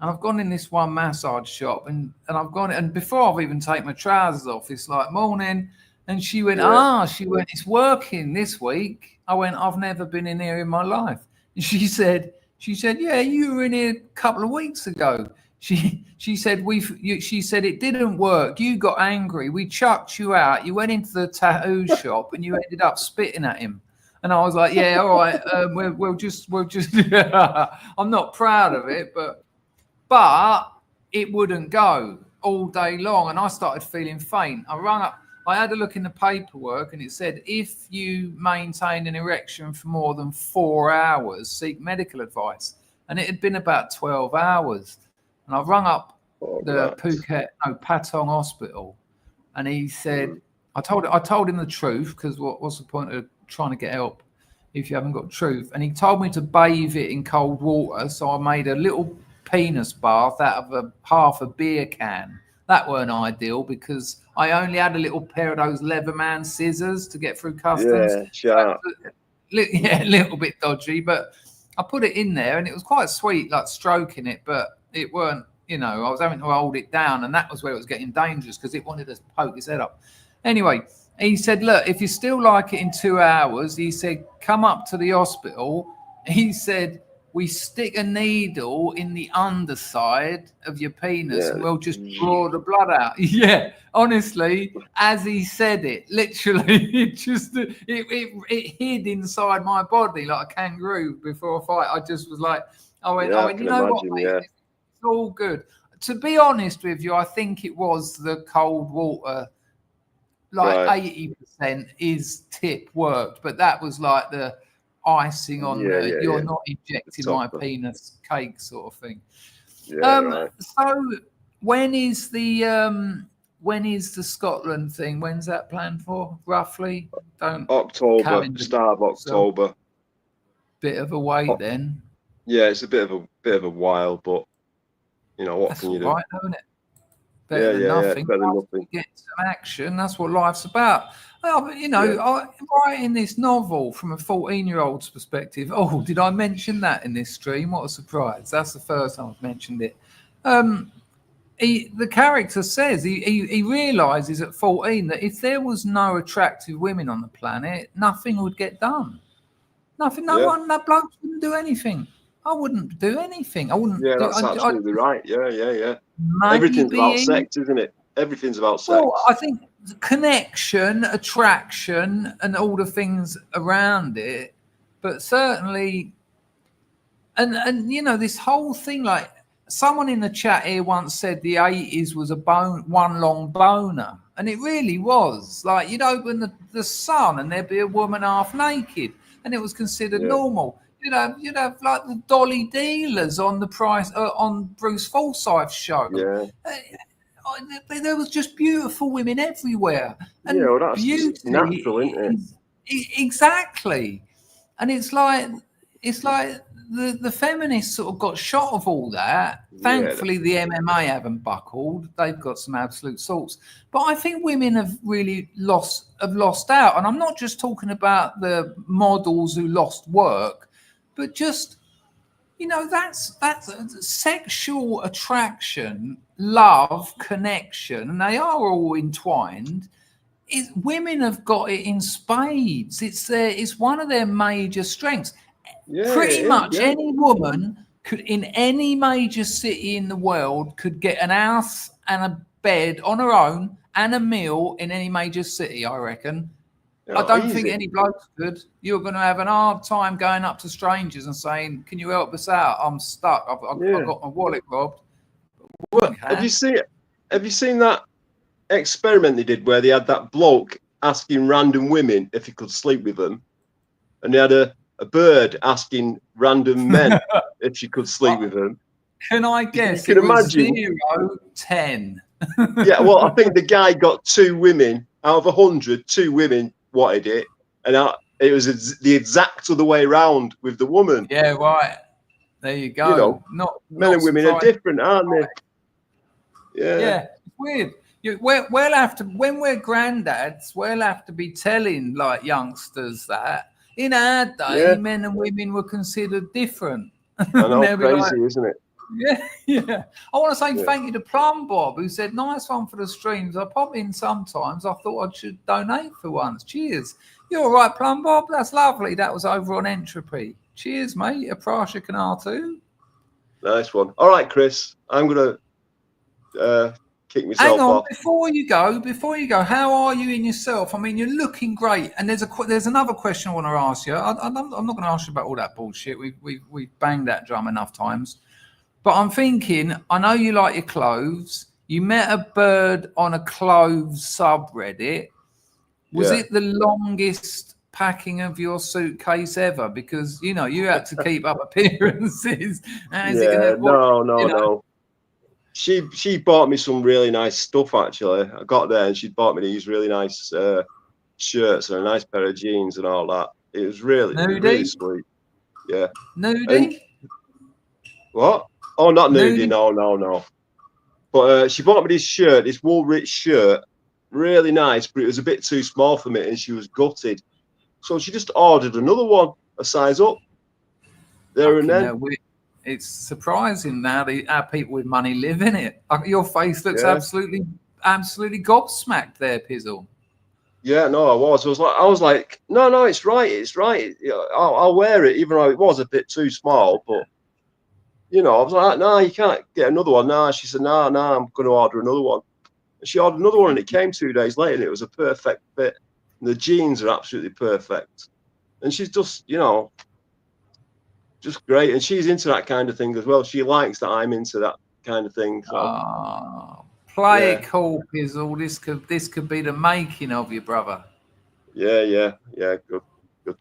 And I've gone in this one massage shop and I've gone, and before I've even taken my trousers off, it's like, "Morning." And she went, "It's working this week." I went, "I've never been in here in my life." And she said, "Yeah, you were in here a couple of weeks ago." She said, she said, "It didn't work. You got angry. We chucked you out. You went into the tattoo shop and you ended up spitting at him." And I was like, "Yeah, all right. We'll just." I'm not proud of it, but it wouldn't go all day long. And I started feeling faint. I rang up. I had a look in the paperwork and it said, if you maintain an erection for more than 4 hours, seek medical advice. And it had been about 12 hours. And I rung up the Patong Hospital. And he said, I told him the truth, because what's the point of trying to get help if you haven't got truth? And he told me to bathe it in cold water. So I made a little penis bath out of half a beer can. That weren't ideal because I only had a little pair of those Leatherman scissors to get through customs. Yeah, sure. Yeah, a little bit dodgy, but I put it in there and it was quite sweet, like stroking it, but it weren't, I was having to hold it down, and that was where it was getting dangerous because it wanted to poke his head up. Anyway, he said, "Look, if you still like it in 2 hours," he said, "come up to the hospital." He said, "We stick a needle in the underside of your penis and we'll just draw the blood out." Yeah, honestly, as he said it, literally, it hid inside my body like a kangaroo before a fight. I just was like, I went, "You know what, mate? It's all good." To be honest with you, I think it was the cold water. Like 80% is tip worked, but that was like icing on you're not injecting my Topper. penis cake sort of thing. Yeah, right. So when is the Scotland thing? When's that planned for, roughly? October, calendar start of October. Bit of a wait then. Yeah, it's a bit of a while, but you know what That's can you do? right, isn't it? Better than nothing. Better than nothing. Get some action. That's what life's about. Well, you know, I'm writing this novel from a 14-year-old's perspective. Oh, did I mention that in this stream? What a surprise! That's the first time I've mentioned it. The character says he realizes at 14 that if there was no attractive women on the planet, nothing would get done. Nothing. That bloke wouldn't do anything. I wouldn't do anything. I wouldn't. Yeah, that's absolutely right. Yeah. Everything's about sex, isn't it? Everything's about sex. Well, I think connection, attraction, and all the things around it, but certainly, and you know, this whole thing, like someone in the chat here once said the 80s was one long boner, and it really was. Like you'd open the sun and there'd be a woman half naked, and it was considered normal. You'd have like the dolly dealers on on Bruce Forsyth's show. Yeah. There was just beautiful women everywhere. And that's beauty, natural, isn't it? Exactly. And it's like the feminists sort of got shot of all that. Thankfully, the MMA haven't buckled. They've got some absolute salts. But I think women have really lost out. And I'm not just talking about the models who lost work, but just, you know, that's sexual attraction, love, connection, and they are all entwined. Women have got it in spades. It's one of their major strengths. Pretty much any woman could, in any major city in the world, could get an house and a bed on her own and a meal in any major city, I reckon. I don't think any blokes could. You're going to have an hard time going up to strangers and saying, "Can you help us out? I'm stuck. I've got my wallet robbed." Well, have you seen that experiment they did where they had that bloke asking random women if he could sleep with them, and they had a bird asking random men if she could sleep with them? Can I guess? You can imagine 0, 10. Yeah, well, I think the guy got 2 women out of 100. 2 women wanted it, and it was the exact other way around with the woman. Yeah, right. There you go. You know, men and women are different, aren't they? Yeah, it's weird. We'll have to, when we're granddads, we'll have to be telling like youngsters that in our day, men and women were considered different. I know, crazy, isn't it? Yeah. I want to say thank you to Plum Bob, who said, "Nice one for the streams. I pop in sometimes. I thought I should donate for once. Cheers." You're all right, Plum Bob. That's lovely. That was over on Entropy. Cheers, mate. A Prasha Canal too. Nice one. All right, Chris. I'm gonna kick myself Hang on, off. before you go, how are you in yourself? I mean, you're looking great. And there's another question I want to ask you. I'm not going to ask you about all that bullshit. We've banged that drum enough times. But I'm thinking, I know you like your clothes. You met a bird on a clothes subreddit. Was it the longest packing of your suitcase ever? Because, you know, you had to keep up appearances. No. She bought me some really nice stuff, actually. I got there and she bought me these really nice shirts and a nice pair of jeans and all that. It was really sweet. Yeah. Nudie? What? Oh, not nudie. No. But she bought me this shirt, this Woolrich shirt, really nice, but it was a bit too small for me and she was gutted. So she just ordered another one, a size up. There and then. It's surprising now how people with money live in it. Your face looks absolutely gobsmacked there, Pizzle. Yeah, no, I was like, no, it's right. I'll wear it, even though it was a bit too small. But you know, I was like, no, you can't get another one. No, she said, no, I'm going to order another one. And she ordered another one, and it came 2 days later, and it was a perfect fit. And the jeans are absolutely perfect. And she's just, you know, just great. And she's into that kind of thing as well. She likes that I'm into that kind of thing. So. Play it cool, Pizzle. This could be the making of you, brother. Yeah. Good.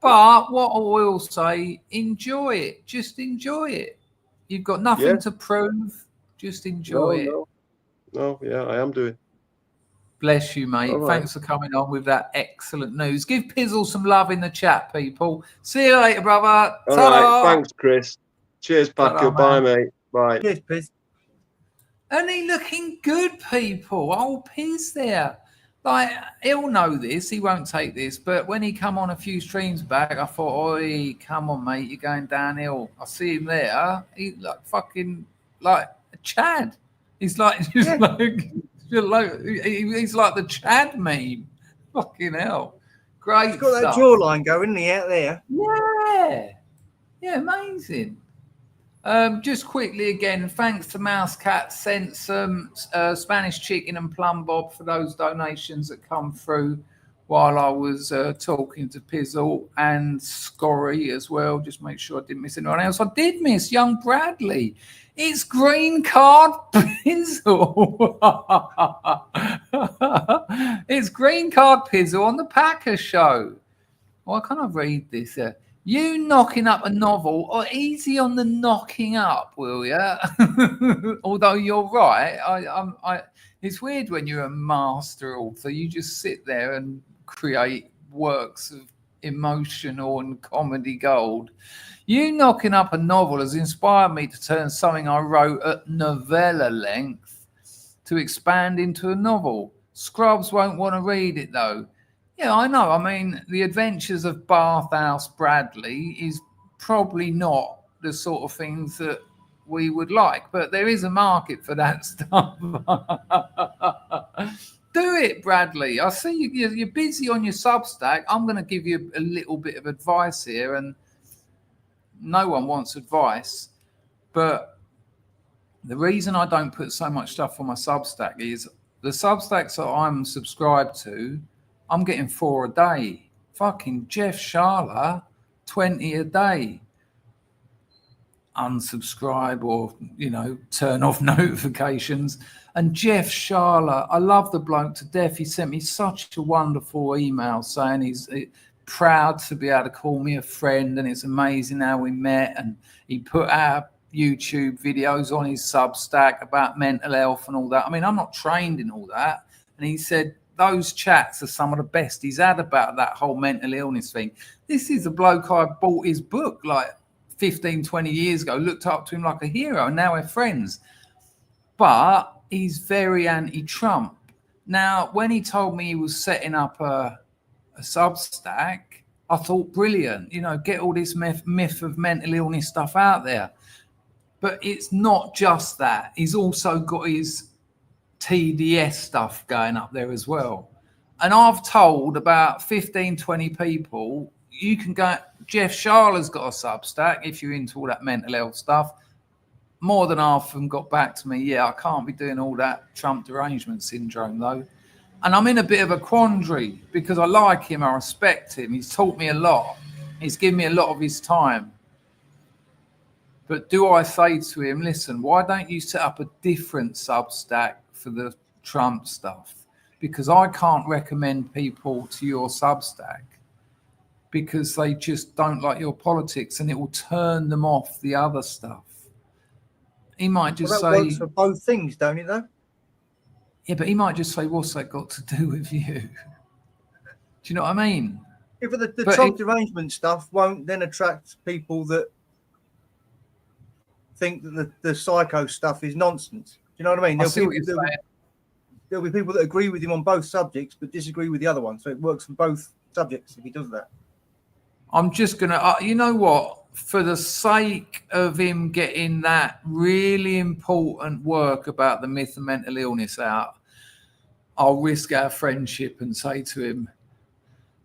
But what I will say, enjoy it. Just enjoy it. You've got nothing to prove. Just enjoy it. No, yeah, I am doing. Bless you, mate. All right. Thanks for coming on with that excellent news. Give Pizzle some love in the chat, people. See you later, brother. All Ta-da. right. Thanks, Chris. Cheers, Paco. Bye, mate. Bye. Cheers, Piz. And he looking good, people. Old Piz there. Like, he'll know this. He won't take this. But when he come on a few streams back, I thought, oi, come on, mate. You're going downhill. I see him there. He's like fucking like a Chad. He's like, he's like the Chad meme. Fucking hell. Great. He's got that stuff. jawline going, isn't he, out there? Yeah. Yeah, amazing. Just quickly again, thanks to Mouse Cat sent some Spanish chicken and plum bob for those donations that come through while I was talking to Pizzle and Scorry as well. Just make sure I didn't miss anyone else. I did miss young Bradley. It's green card Pizzle. It's green card Pizzle on the Packer show. Why can't I read this? You knocking up a novel, or easy on the knocking up, will you? Although you're right, it's weird when you're a master author. You just sit there and create works of emotional and comedy gold. You knocking up a novel has inspired me to turn something I wrote at novella length to expand into a novel. Scrubs won't want to read it though. Yeah, I know. I mean, The Adventures of Bathhouse Bradley is probably not the sort of things that we would like, but there is a market for that stuff. Do it, Bradley. I see you're busy on your Substack. I'm going to give you a little bit of advice here, and no one wants advice, but the reason I don't put so much stuff on my Substack is the Substacks that I'm subscribed to, I'm getting 4 a day. Fucking Jeff Sharla, 20 a day. Unsubscribe or, turn off notifications. And Jeff Sharla, I love the bloke to death. He sent me such a wonderful email saying he's proud to be able to call me a friend and it's amazing how we met. And he put out YouTube videos on his Substack about mental health and all that. I mean, I'm not trained in all that. And he said, those chats are some of the best he's had about that whole mental illness thing. This is a bloke I bought his book like 15, 20 years ago, looked up to him like a hero, and now we're friends. But he's very anti-Trump. Now, when he told me he was setting up a Substack, I thought, brilliant, get all this myth of mental illness stuff out there. But it's not just that. He's also got his TDS stuff going up there as well. And I've told about 15, 20 people, you can go, Jeff Sharla's got a Substack if you're into all that mental health stuff. More than half of them got back to me, I can't be doing all that Trump derangement syndrome though. And I'm in a bit of a quandary because I like him, I respect him. He's taught me a lot. He's given me a lot of his time. But do I say to him, listen, why don't you set up a different Substack for the Trump stuff? Because I can't recommend people to your Substack because they just don't like your politics and it will turn them off the other stuff. He might just that say... works for both things, don't it, though? Yeah, but he might just say, what's that got to do with you? Do you know what I mean? Yeah, but the Trump derangement stuff won't then attract people that think that the psycho stuff is nonsense. Do you know what I mean? There'll be people that agree with him on both subjects but disagree with the other one. So it works for both subjects if he does that. I'm just going to, you know what? For the sake of him getting that really important work about the myth of mental illness out, I'll risk our friendship and say to him,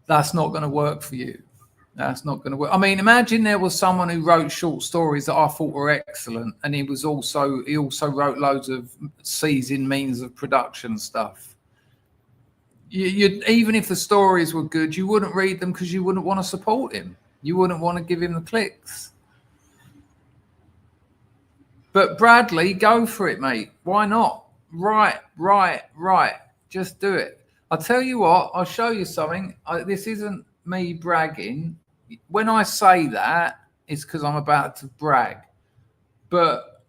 that's not going to work for you. That's not going to work. I mean, imagine there was someone who wrote short stories that I thought were excellent, and he also wrote loads of seizing means of production stuff. You even if the stories were good, you wouldn't read them because you wouldn't want to support him. You wouldn't want to give him the clicks. But Bradley, go for it, mate. Why not? Right. Just do it. I'll tell you what. I'll show you something. This isn't me bragging. when I say that, it's because I'm about to brag. But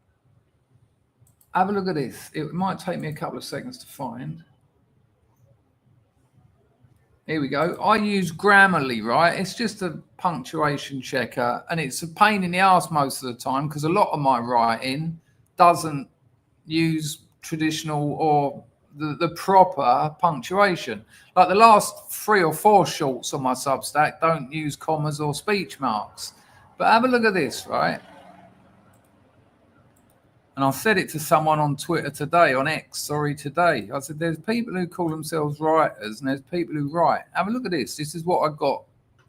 have a look at this. It might take me a couple of seconds to find. Here we go. I use Grammarly, right? It's just a punctuation checker, and it's a pain in the ass most of the time because a lot of my writing doesn't use traditional or the proper punctuation. Like the last 3 or 4 shorts on my Substack don't use commas or speech marks. But have a look at this, right? And I said it to someone on Twitter today, on X, today. I said, there's people who call themselves writers and there's people who write. Have a look at this. This is what I got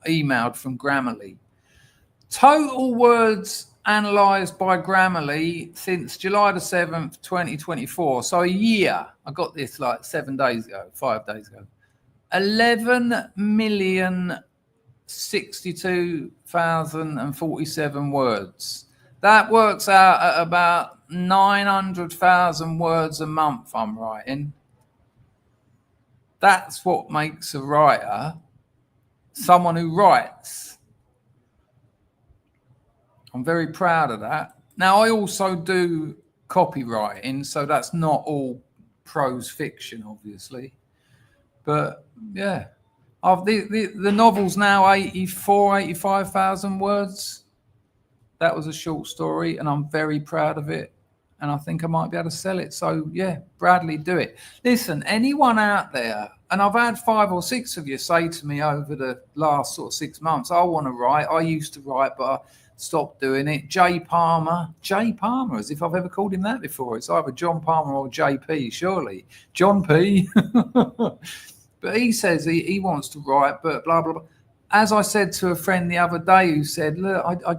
emailed from Grammarly. Total words analysed by Grammarly since July the 7th, 2024. So a year. I got this like 5 days ago. 11,062,047 words. That works out at about 900,000 words a month I'm writing. That's what makes a writer someone who writes. I'm very proud of that. Now, I also do copywriting, so that's not all prose fiction, obviously. But, yeah. The novel's now 85,000 words. That was a short story, and I'm very proud of it. And I think I might be able to sell it. So, yeah, Bradley, do it. Listen, anyone out there, and I've had 5 or 6 of you say to me over the last sort of 6 months, I want to write. I used to write, but I stopped doing it. Jay Palmer, as if I've ever called him that before. It's either John Palmer or JP, surely. John P. But he says he wants to write, but blah, blah, blah. As I said to a friend the other day who said, look, I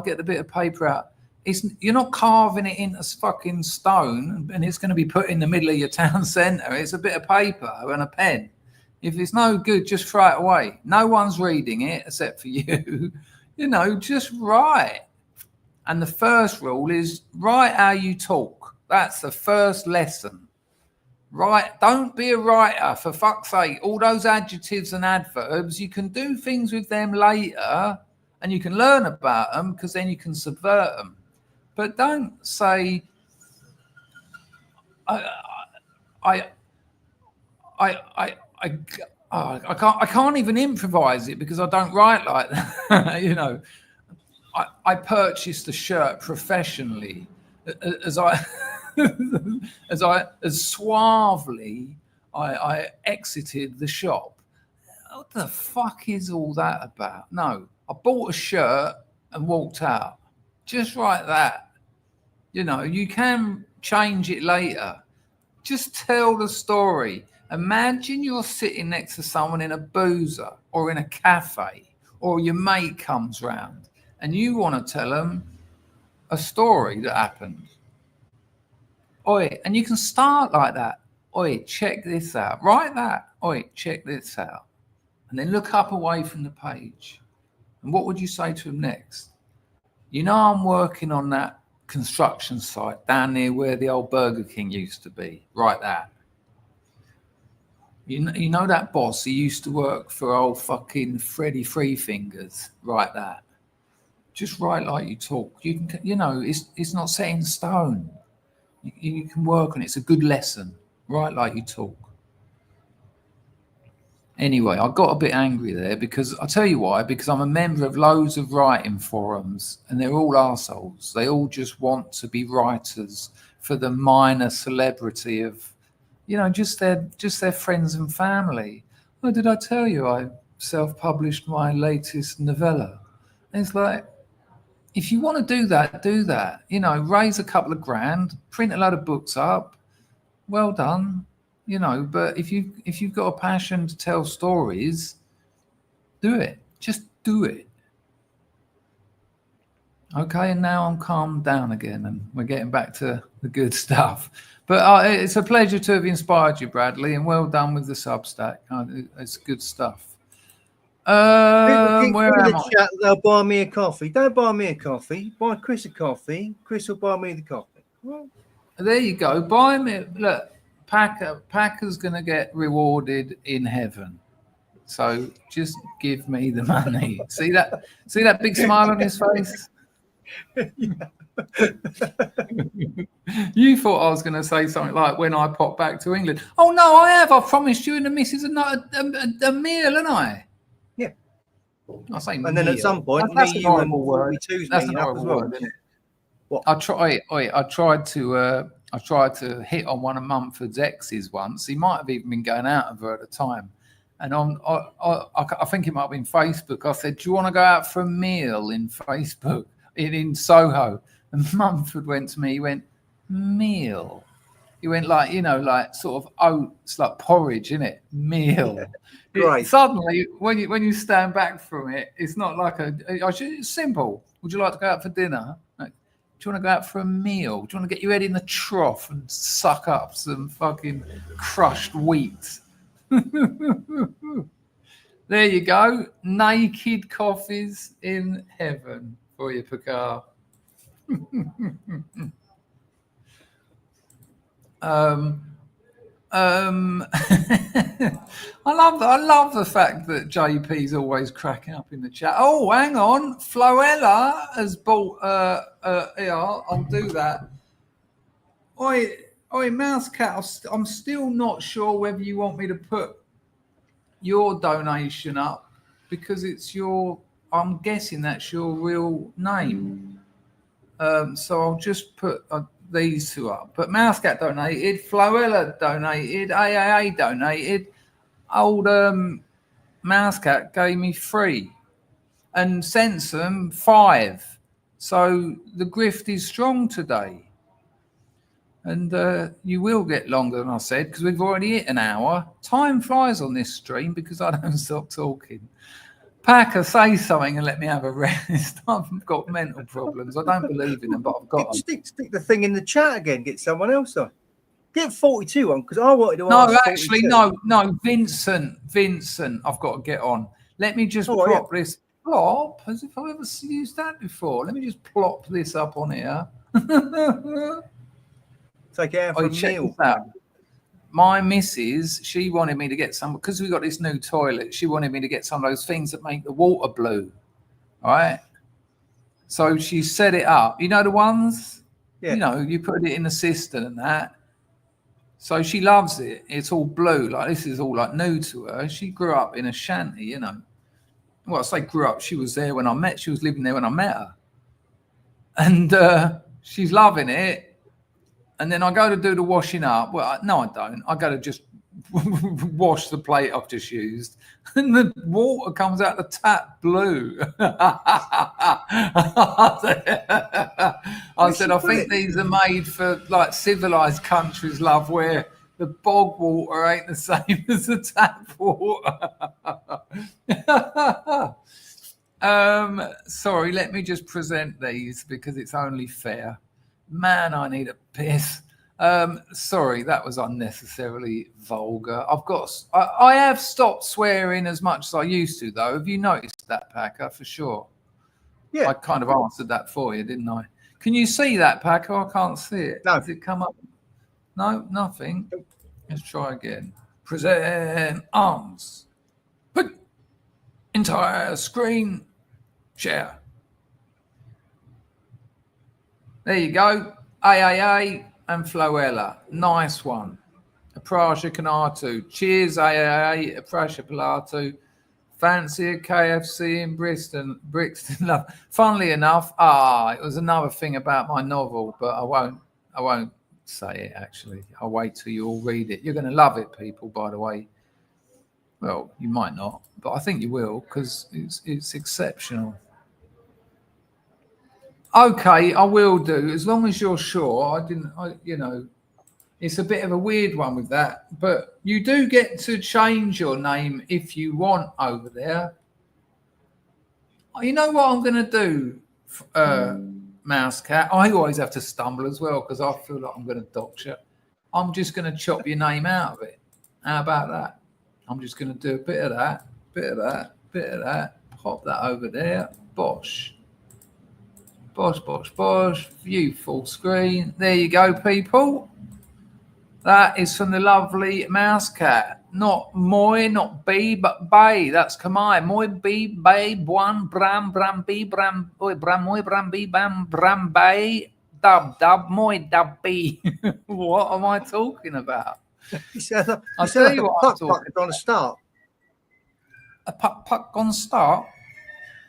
get the bit of paper out. You're not carving it into fucking stone and it's going to be put in the middle of your town centre. It's a bit of paper and a pen. If it's no good, just throw it away. No one's reading it except for you. Just write. And the first rule is write how you talk. That's the first lesson. Right, don't be a writer, for fuck's sake. All those adjectives and adverbs, you can do things with them later and you can learn about them because then you can subvert them. But don't say, I can't even improvise it because I don't write like that. I purchased the shirt professionally as suavely I exited the shop. What the fuck is all that about? No, I bought a shirt and walked out. Just like that. You can change it later. Just tell the story. Imagine you're sitting next to someone in a boozer or in a cafe, or your mate comes round and you want to tell them a story that happened. Oi, and you can start like that. Oi, check this out. Write that. Oi, check this out. And then look up away from the page. And what would you say to him next? I'm working on that construction site down near where the old Burger King used to be. Write that. You know that boss who used to work for old fucking Freddie Three Fingers? Write that. Just write like you talk. You can, it's not set in stone. You can work on it. It's a good lesson. Write like you talk. Anyway, I got a bit angry there because I'll tell you why. Because I'm a member of loads of writing forums and they're all arseholes. They all just want to be writers for the minor celebrity of, just their friends and family. Oh, did I tell you I self-published my latest novella? And it's like, if you want to do that, do that. Raise a couple of grand, print a load of books up. Well done. But if you've got a passion to tell stories, do it. Just do it. Okay, and now I'm calmed down again and we're getting back to the good stuff. But it's a pleasure to have inspired you, Bradley, and well done with the Substack. It's good stuff. Where am I? Chat, they'll buy me a coffee. Don't buy me a coffee. Buy Chris a coffee. Chris will buy me the coffee. Well, there you go. Buy me. Look, Packer's going to get rewarded in heaven. So just give me the money. See that big smile on his face? You thought I was going to say something like when I pop back to England. Oh no, I have. I promised you and the missus a meal, haven't I? Yeah. I say And meal. then at some point, that's me, an you, and horrible word. 42's That's meeting an up as horrible well. word, isn't it? What? I tried to hit on one of Mumford's exes once. He might have even been going out of her at the time. And I think it might have been Facebook. I said, do you want to go out for a meal in Facebook in Soho? And Mumford went to me, he went, meal. He went like, like sort of oats, like porridge, innit? Meal. Yeah, great. Suddenly, when you stand back from it, it's not like it's simple. Would you like to go out for dinner? Like, do you want to go out for a meal? Do you want to get your head in the trough and suck up some fucking crushed wheat? There you go. Naked coffees in heaven for you, Picard. I love the fact that JP's always cracking up in the chat. Oh, hang on, Floella has bought. Yeah, I'll do that. Oi, Mousecat, I'm still not sure whether you want me to put your donation up because it's your. I'm guessing that's your real name. So I'll just put these two up. But Mousecat donated, Floella donated, AAA donated. Old Mousecat gave me 3 and Sensum 5. So the grift is strong today. And you will get longer than I said because we've already hit an hour. Time flies on this stream because I don't stop talking. Packer, say something and let me have a rest. I've got mental problems. I don't believe in them, but I've got them. Stick the thing in the chat again. Get someone else on. Get 42 on because I wanted to ask. No, actually, 42. no. Vincent, I've got to get on. Let me just plop this. Plop? As if I've ever used that before. Let me just plop this up on here. Take it out for a meal. My missus, she wanted me to get some, because we got this new toilet, she wanted me to get some of those things that make the water blue. All right. So she set it up. You know the ones? Yeah. You put it in the cistern and that. So she loves it. It's all blue. Like this is all like new to her. She grew up in a shanty, Well, I say grew up. She was there when I met. She was living there when I met her. And she's loving it. And then I go to do the washing up. Well, no, I don't. I go to just wash the plate I've just used. And the water comes out the tap blue. I said, I think these are made for like civilized countries, love, where the bog water ain't the same as the tap water. Sorry, let me just present these because it's only fair. Man, I need a piss. Sorry, that was unnecessarily vulgar. I have stopped swearing as much as I used to, though. Have you noticed that, Packer? For sure. Yeah. I kind of answered that for you, didn't I? Can you see that, Packer? I can't see it. No. Does it come up? No, nothing. Let's try again. Present arms. Put entire screen share. There you go. AAA and Floella. Nice one. Aprasha Kanatu. Cheers, AAA. Aprasha Palatu. Fancy a KFC in Brixton. Love. Funnily enough, it was another thing about my novel, but I won't say it actually. I'll wait till you all read it. You're going to love it, people, by the way. Well, you might not, but I think you will because it's exceptional. Okay, I will do, as long as you're sure. It's a bit of a weird one with that, but you do get to change your name if you want over there. You know what I'm going to do, Mousecat? I always have to stumble as well because I feel like I'm going to dox you. I'm just going to chop your name out of it. How about that? I'm just going to do a bit of that, bit of that, bit of that. Pop that over there. Bosh. Bosh, bosh, bosh. View full screen. There you go, people. That is from the lovely Mousecat. not moi, not be, but bay. That's kamai. Moi, be, bay, buan, bram, bram, be, bram, oi, bram, moi, bram, be, bram, bay, dub, moi, dub, be. What am I talking about? You sound like, I'll you sound tell like you a what I'm puck talking trying to start. A puck gone start?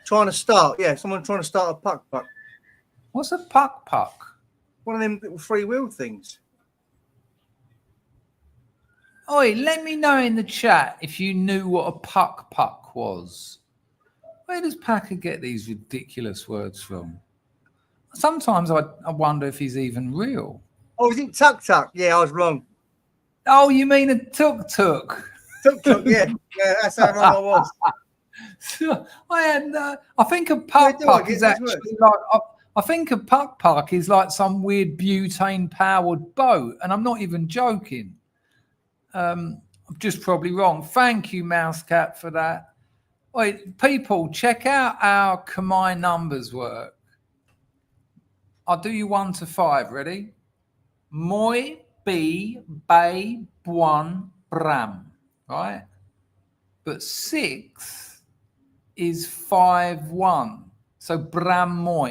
Trying to start, yeah. Someone trying to start a puck. What's a puck? One of them little free-wheel things. Oi, let me know in the chat if you knew what a puck was. Where does Packer get these ridiculous words from? Sometimes I wonder if he's even real. Oh, is it tuck? Yeah, I was wrong. Oh, you mean a tuk-tuk? Tuk, yeah. Yeah, that's how wrong I was. I think a puck is actually like... I think a puck is like some weird butane-powered boat, and I'm not even joking. I'm just probably wrong. Thank you, Mousecat, for that. Wait, people, check out how Kamai numbers work. I'll do you 1 to 5. Ready? Moi, be, bay, buan, bram. Right? But 6 is 5-1. So bram moi.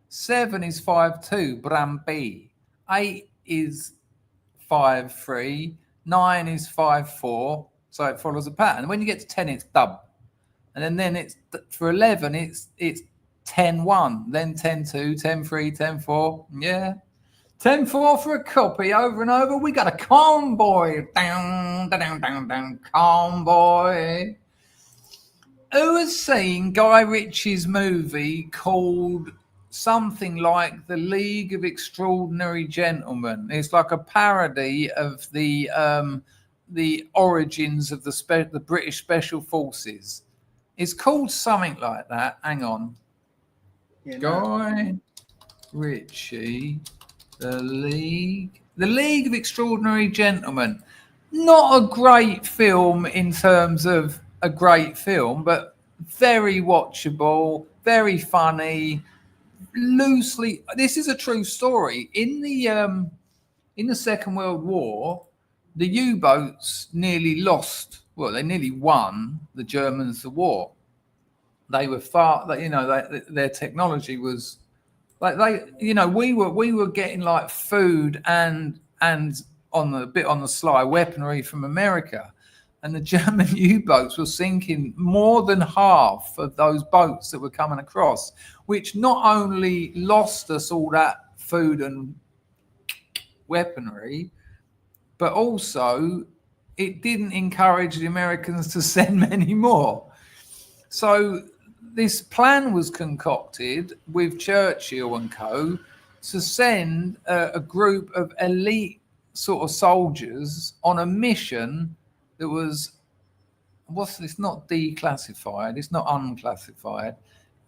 7 is 5-2. Bram b. 8 is 5-3. 9 is 5-4. So it follows a pattern. When you get to 10, it's dub. And then it's for 11, it's 10-1, then 10-2, 10-3, 10-4. Yeah. 10-4 for a copy over and over. We got a convoy. Down, convoy. Who has seen Guy Ritchie's movie called something like The League of Extraordinary Gentlemen? It's like a parody of the origins of the British Special Forces. It's called something like that. Hang on. Yeah, Guy Ritchie, The League of Extraordinary Gentlemen. Not a great film in terms of a great film, but very watchable, very funny. Loosely, this is a true story. In the Second World War, the U-boats nearly lost. Well, they nearly won the Germans the war. They were their technology was like we were getting like food and on the sly weaponry from America, and the German U-boats were sinking more than half of those boats that were coming across, which not only lost us all that food and weaponry, but also it didn't encourage the Americans to send many more. So this plan was concocted with Churchill and co. to send a group of elite sort of soldiers on a mission that was, it's not declassified, it's not unclassified,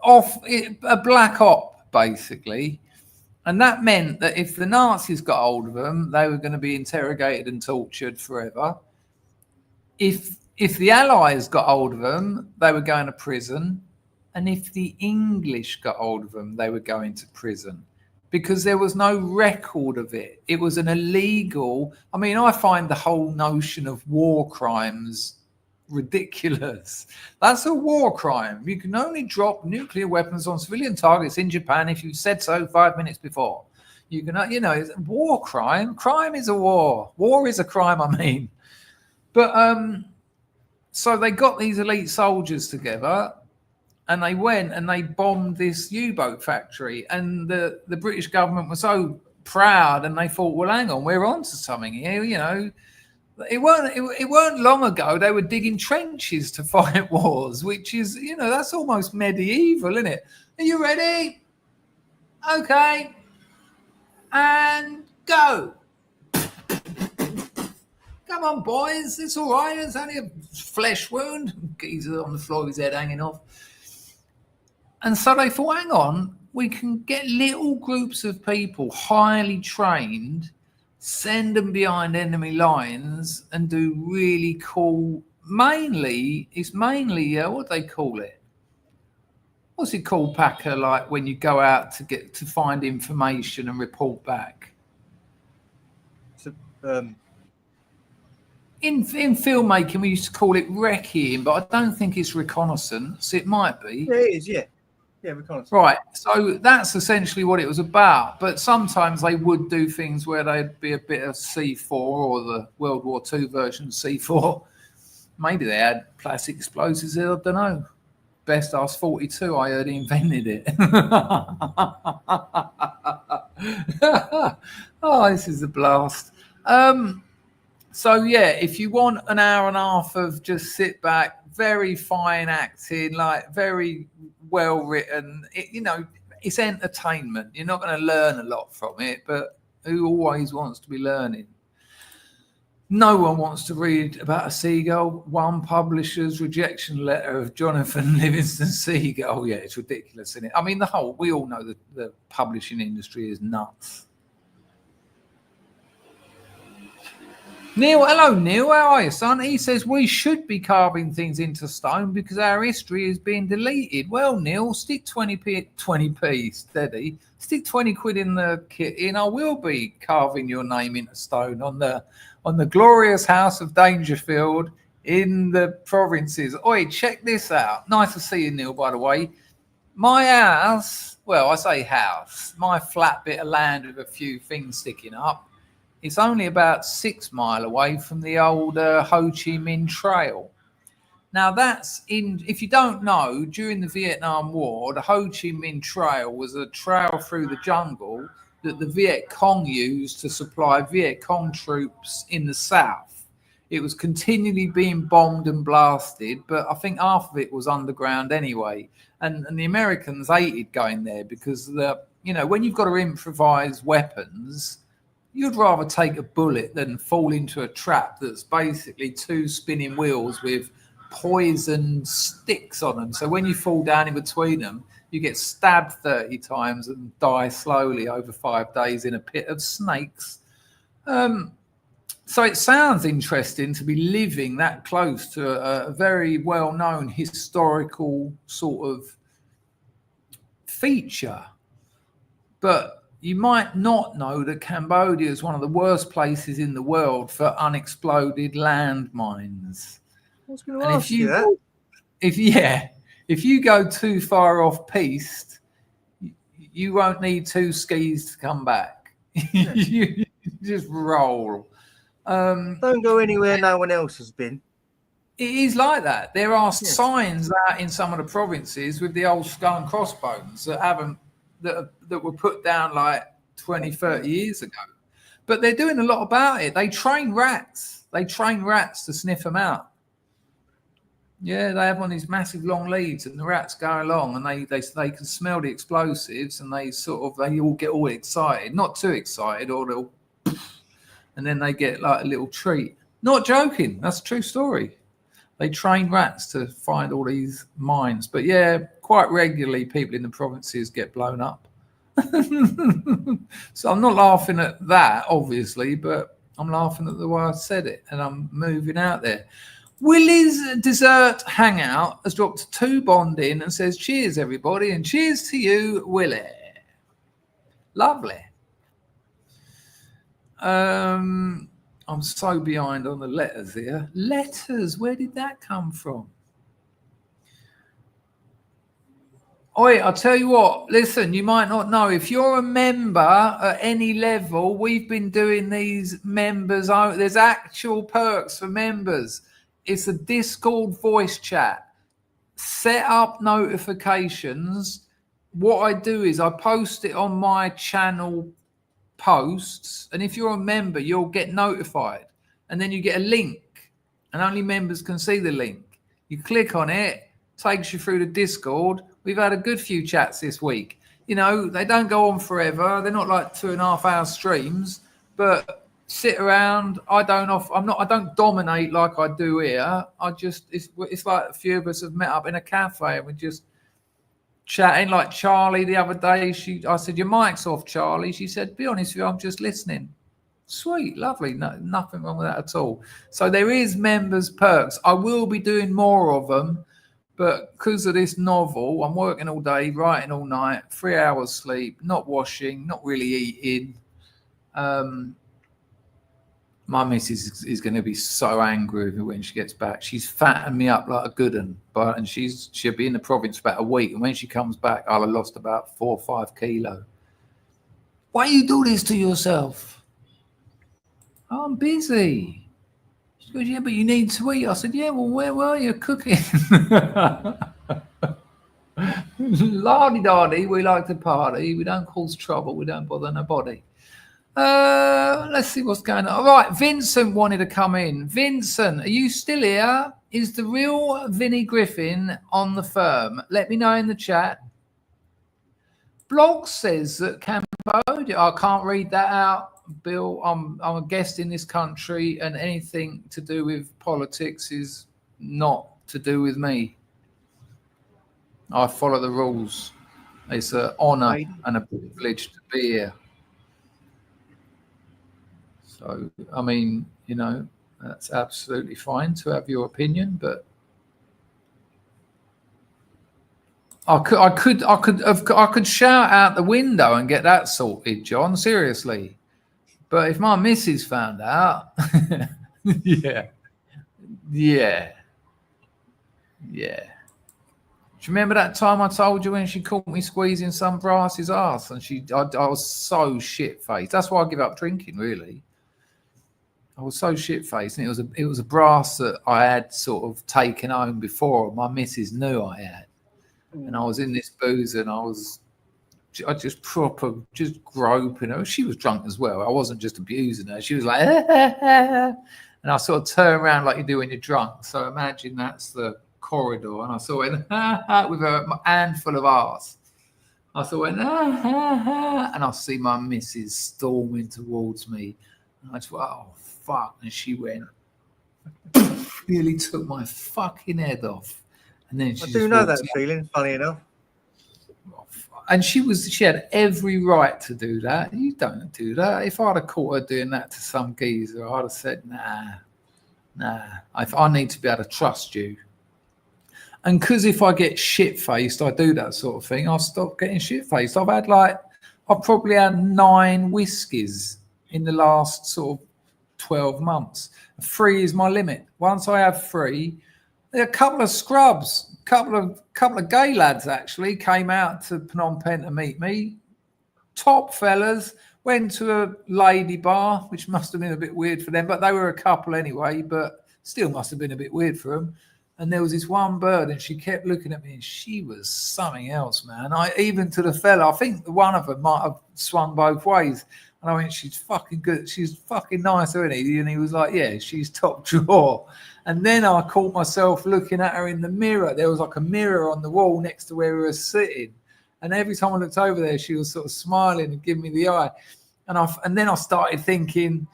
a black op, basically. And that meant that if the Nazis got hold of them, they were going to be interrogated and tortured forever. If the Allies got hold of them, they were going to prison. And if the English got hold of them, they were going to prison. Because there was no record of it. It was an illegal... I mean, I find the whole notion of war crimes ridiculous. That's a war crime. You can only drop nuclear weapons on civilian targets in Japan if you said so 5 minutes before. You can, it's a war crime. Crime is a war. War is a crime, I mean. But so they got these elite soldiers together and they went and they bombed this U-boat factory, and the British government was so proud and they thought, well, hang on, we're on to something here, It weren't long ago they were digging trenches to fight wars, which is, that's almost medieval, isn't it? Are you ready? Okay. And go. Come on, boys. It's all right. It's only a flesh wound. Geezer on the floor, his head hanging off. And so they thought, hang on, we can get little groups of people, highly trained, send them behind enemy lines and do really cool, it's mainly what do they call it? What's it called, Packer, like when you go out to find information and report back? So, In filmmaking, we used to call it recceing, but I don't think it's reconnaissance. It might be. Yeah, it is. Yeah, reconnaissance. Right. So that's essentially what it was about. But sometimes they would do things where they'd be a bit of C4 or the World War II version of C4. Maybe they had plastic explosives. I don't know. Best ass 42. I heard he invented it. Oh, this is a blast. So yeah, if you want an hour and a half of just sit back, very fine acting, like very well written, it's entertainment. You're not going to learn a lot from it, but who always wants to be learning? No one wants to read about a seagull. One publisher's rejection letter of Jonathan Livingston Seagull. Yeah, it's ridiculous, isn't it? I mean, we all know that the publishing industry is nuts. Neil, hello, Neil. How are you, son? He says we should be carving things into stone because our history is being deleted. Well, Neil, stick 20p steady. Stick 20 quid in the kit and I will be carving your name into stone on the glorious house of Dangerfield in the provinces. Oi, check this out. Nice to see you, Neil, by the way. My house, well, I say house, my flat bit of land with a few things sticking up, it's only about 6 miles away from the old Ho Chi Minh Trail. Now, if you don't know, during the Vietnam War, the Ho Chi Minh Trail was a trail through the jungle that the Viet Cong used to supply Viet Cong troops in the south. It was continually being bombed and blasted, but I think half of it was underground anyway. And the Americans hated going there because, when you've got to improvise weapons, you'd rather take a bullet than fall into a trap that's basically 2 spinning wheels with poison sticks on them. So when you fall down in between them, you get stabbed 30 times and die slowly over 5 days in a pit of snakes. So it sounds interesting to be living that close to a very well-known historical sort of feature. But you might not know that Cambodia is one of the worst places in the world for unexploded landmines. I was going to ask you that. If you go too far off piste, you won't need 2 skis to come back. Yeah. You just roll. Don't go anywhere no one else has been. It is like that. There are signs out in some of the provinces with the old skull and crossbones that were put down like 20, 30 years ago. But they're doing a lot about it. They train rats. To sniff them out. Yeah, they have one of these massive long leads and the rats go along and they can smell the explosives and they all get all excited. Not too excited or they'll and then they get like a little treat. Not joking. That's a true story. They train rats to find all these mines. But yeah, quite regularly people in the provinces get blown up. So I'm not laughing at that, obviously, but I'm laughing at the way I said it and I'm moving out there. Willie's Dessert Hangout has dropped 2 bond in and says, cheers, everybody, and cheers to you, Willie. Lovely. I'm so behind on the letters here. Letters, where did that come from? Oi, I'll tell you what, listen, you might not know. If you're a member at any level, we've been doing these members. There's actual perks for members. It's a Discord voice chat. Set up notifications. What I do is I post it on my channel posts, and if you're a member, you'll get notified. And then you get a link, and only members can see the link. You click on it, takes you through the Discord. We've had a good few chats this week. They don't go on forever. They're not like 2.5 hour streams, but sit around. I don't dominate like I do here. It's like a few of us have met up in a cafe and we're just chatting. Like Charlie the other day, I said, your mic's off, Charlie. She said, be honest with you, I'm just listening. Sweet, lovely. No, nothing wrong with that at all. So there is members perks. I will be doing more of them. But because of this novel, I'm working all day, writing all night, 3 hours sleep, not washing, not really eating. My missus is going to be so angry with me when she gets back. She's fattened me up like a good one, and she'll be in the province for about a week. And when she comes back, I'll have lost about 4 or 5 kilos. Why you do this to yourself? Oh, I'm busy. She goes, yeah, but you need to eat. I said, yeah, well, where were you cooking? Lardy-dardy, we like to party. We don't cause trouble. We don't bother nobody. Let's see what's going on. All right, Vincent wanted to come in. Vincent, are you still here? Is the real Vinnie Griffin on the firm? Let me know in the chat. Blog says that Cambodia. I can't read that out, Bill. I'm a guest in this country, and anything to do with politics is not to do with me. I follow the rules. It's an honour and a privilege to be here. So, I mean, you know, that's absolutely fine to have your opinion, but I could shout out the window and get that sorted, John. Seriously, but if my missus found out, yeah. Do you remember that time I told you when she caught me squeezing some brass's ass, and I was so shit-faced. That's why I give up drinking, really. I was so shit-faced, and it was a brass that I had sort of taken home before. My missus knew I had, and I was in this booze, and I just groping her. She was drunk as well. I wasn't just abusing her. She was like, and I sort of turn around like you do when you're drunk. So imagine that's the corridor, and I sort of went with a handful of arse. I sort of went and I see my missus storming towards me. And I just went, oh fuck! And she went, really took my fucking head off. And then she I do know that feeling. Funny enough. And she had every right to do that. You don't do that. If I'd have caught her doing that to some geezer, I'd have said, nah. I need to be able to trust you. And because if I get shit-faced, I do that sort of thing, I'll stop getting shit-faced. I've probably had 9 whiskies in the last sort of 12 months. 3 is my limit. Once I have 3, there are a couple of scrubs, couple of gay lads actually came out to Phnom Penh to meet me. Top fellas, went to a lady bar, which must have been a bit weird for them, but they were a couple anyway, but still must have been a bit weird for them. And there was this one bird, and she kept looking at me, and she was something else, man. Even to the fella, I think one of them might have swung both ways. And I went, she's fucking good. She's fucking nice, isn't he? And he was like, yeah, she's top drawer. And then I caught myself looking at her in the mirror. There was like a mirror on the wall next to where we were sitting. And every time I looked over there, she was sort of smiling and giving me the eye. And then I started thinking,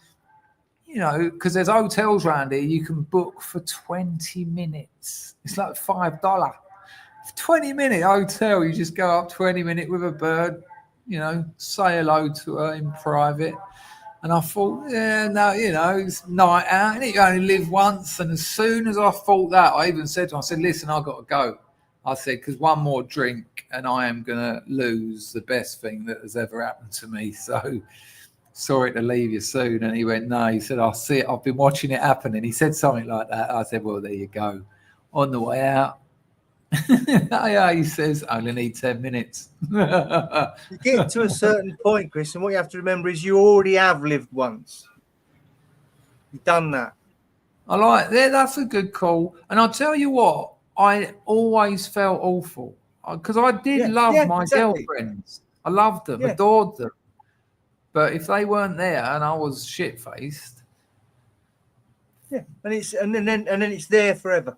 you know, because there's hotels around here you can book for 20 minutes. It's like $5. 20-minute hotel, you just go up 20 minutes with a bird, you know, say hello to her in private. And I thought, yeah, no, you know, it's night out, and you only live once. And as soon as I thought that, I even said to her, I said, listen, I've got to go. I said, because one more drink and I am going to lose the best thing that has ever happened to me. So sorry to leave you soon. And he went, no, he said, I'll see it. I've been watching it happen. And he said something like that. I said, well, there you go. On the way out, yeah, he says, I only need 10 minutes. You get to a certain point, Chris, and what you have to remember is you already have lived once. You've done that. I like that. That's a good call. And I'll tell you what, I always felt awful because I did love my girlfriends. I loved them, adored them. But if they weren't there and I was shit-faced, and then it's there forever,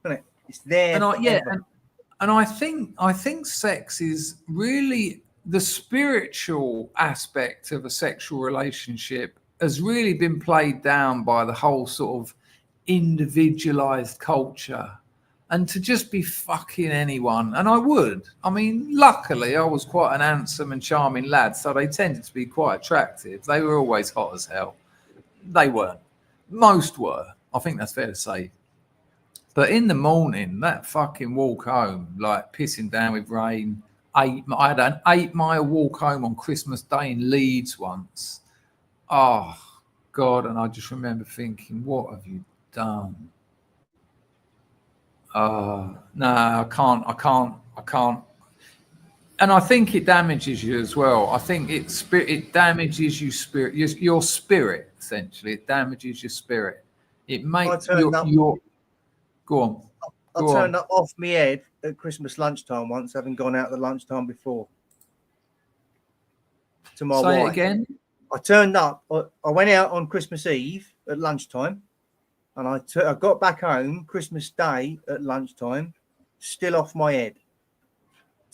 isn't it? It's there. And I think sex is really the spiritual aspect of a sexual relationship has really been played down by the whole sort of individualized culture. And to just be fucking anyone, and I mean, luckily I was quite an handsome and charming lad, so they tended to be quite attractive. They were always hot as hell. They weren't. Most were. I think that's fair to say. But in the morning, that fucking walk home, like pissing down with rain. I had an 8-mile walk home on Christmas Day in Leeds once. Oh, God. And I just remember thinking, what have you done? No, I can't. And I think it damages you as well. I think it damages your spirit, essentially. It damages your spirit. It makes your go on. I turned up off my head at Christmas lunchtime once, having gone out at the lunchtime before. To my wife. Say it again. I turned up. I went out on Christmas Eve at lunchtime, and I got back home Christmas Day at lunchtime, still off my head.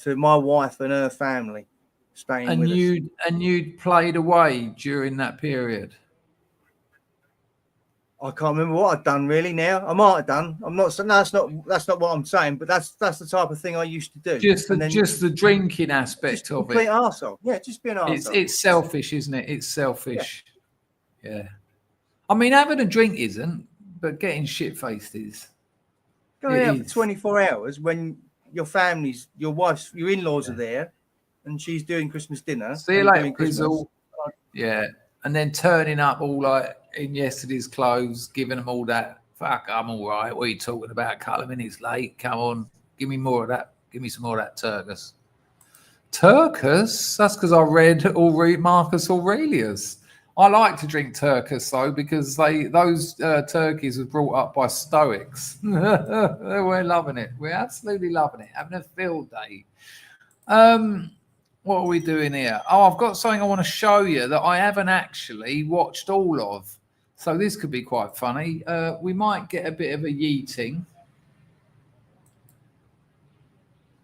To my wife and her family staying with us. And you'd played away during that period. I can't remember what I'd done really. Now I might have done. I'm not. No, that's not what I'm saying. But that's the type of thing I used to do. Just the drinking aspect of complete it. Arsehole. Yeah, just being an arsehole. It's selfish, isn't it? It's selfish. Yeah. I mean, having a drink isn't, but getting shit faced is. Going out for 24 hours when your family's, your wife's, your in-laws are there, and she's doing Christmas dinner. See you later, Pizzle. Yeah, and then turning up all like in yesterday's clothes, giving them all that. Fuck, I'm all right. What are you talking about? A couple of minutes late. Come on, give me more of that. Give me some more of that Turkus. Turkus? That's because I read Marcus Aurelius. I like to drink Turkus though because those turkeys were brought up by Stoics. We're loving it. We're absolutely loving it. Having a field day. What are we doing here? Oh, I've got something I want to show you that I haven't actually watched all of. So this could be quite funny. We might get a bit of a yeeting.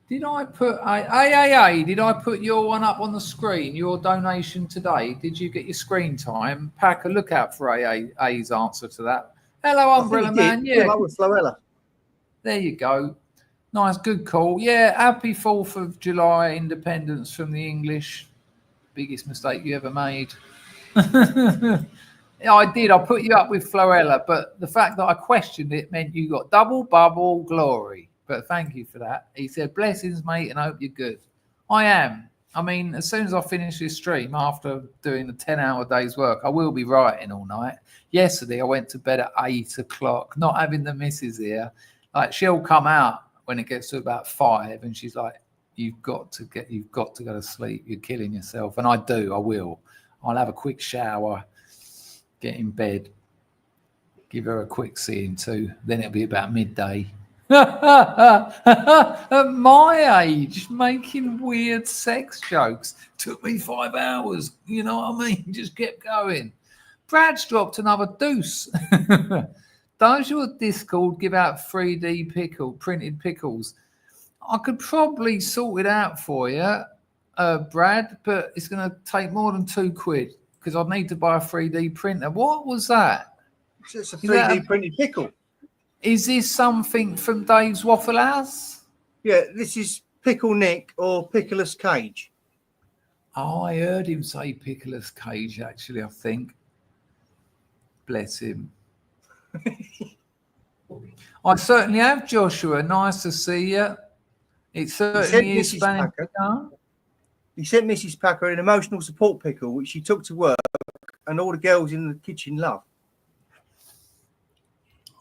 Did I put did I put your one up on the screen, your donation today? Did you get your screen time? Packer, look out for AA's answer to that. Hello, Umbrella Man. Yeah. With Floella. There you go. Nice, good call. Yeah, happy 4th of July independence from the English. Biggest mistake you ever made. Yeah, I did. I put you up with Floella, but the fact that I questioned it meant you got double bubble glory. But thank you for that. He said, blessings, mate, and I hope you're good. I am. I mean, as soon as I finish this stream, after doing a 10-hour day's work, I will be writing all night. Yesterday, I went to bed at 8 o'clock, not having the missus here. Like, she'll come out when it gets to about 5, and she's like, you've got to go to sleep. You're killing yourself. And I do. I will. I'll have a quick shower, get in bed, give her a quick seeing to. Then it'll be about midday. At my age, making weird sex jokes took me 5 hours. You know what I mean? Just kept going. Brad's dropped another deuce. Does your Discord give out 3D printed pickles? I could probably sort it out for you, Brad, but it's going to take more than £2 because I'd need to buy a 3D printer. What was that? It's a 3D printed pickle. Is this something from Dave's Waffle House? Yeah, this is Pickle Nick or Pickleus Cage. Oh, I heard him say Pickleus Cage, actually, I think. Bless him. I certainly have, Joshua. Nice to see you. It certainly is Spanish. He sent Mrs. Packer an emotional support pickle, which she took to work, and all the girls in the kitchen love.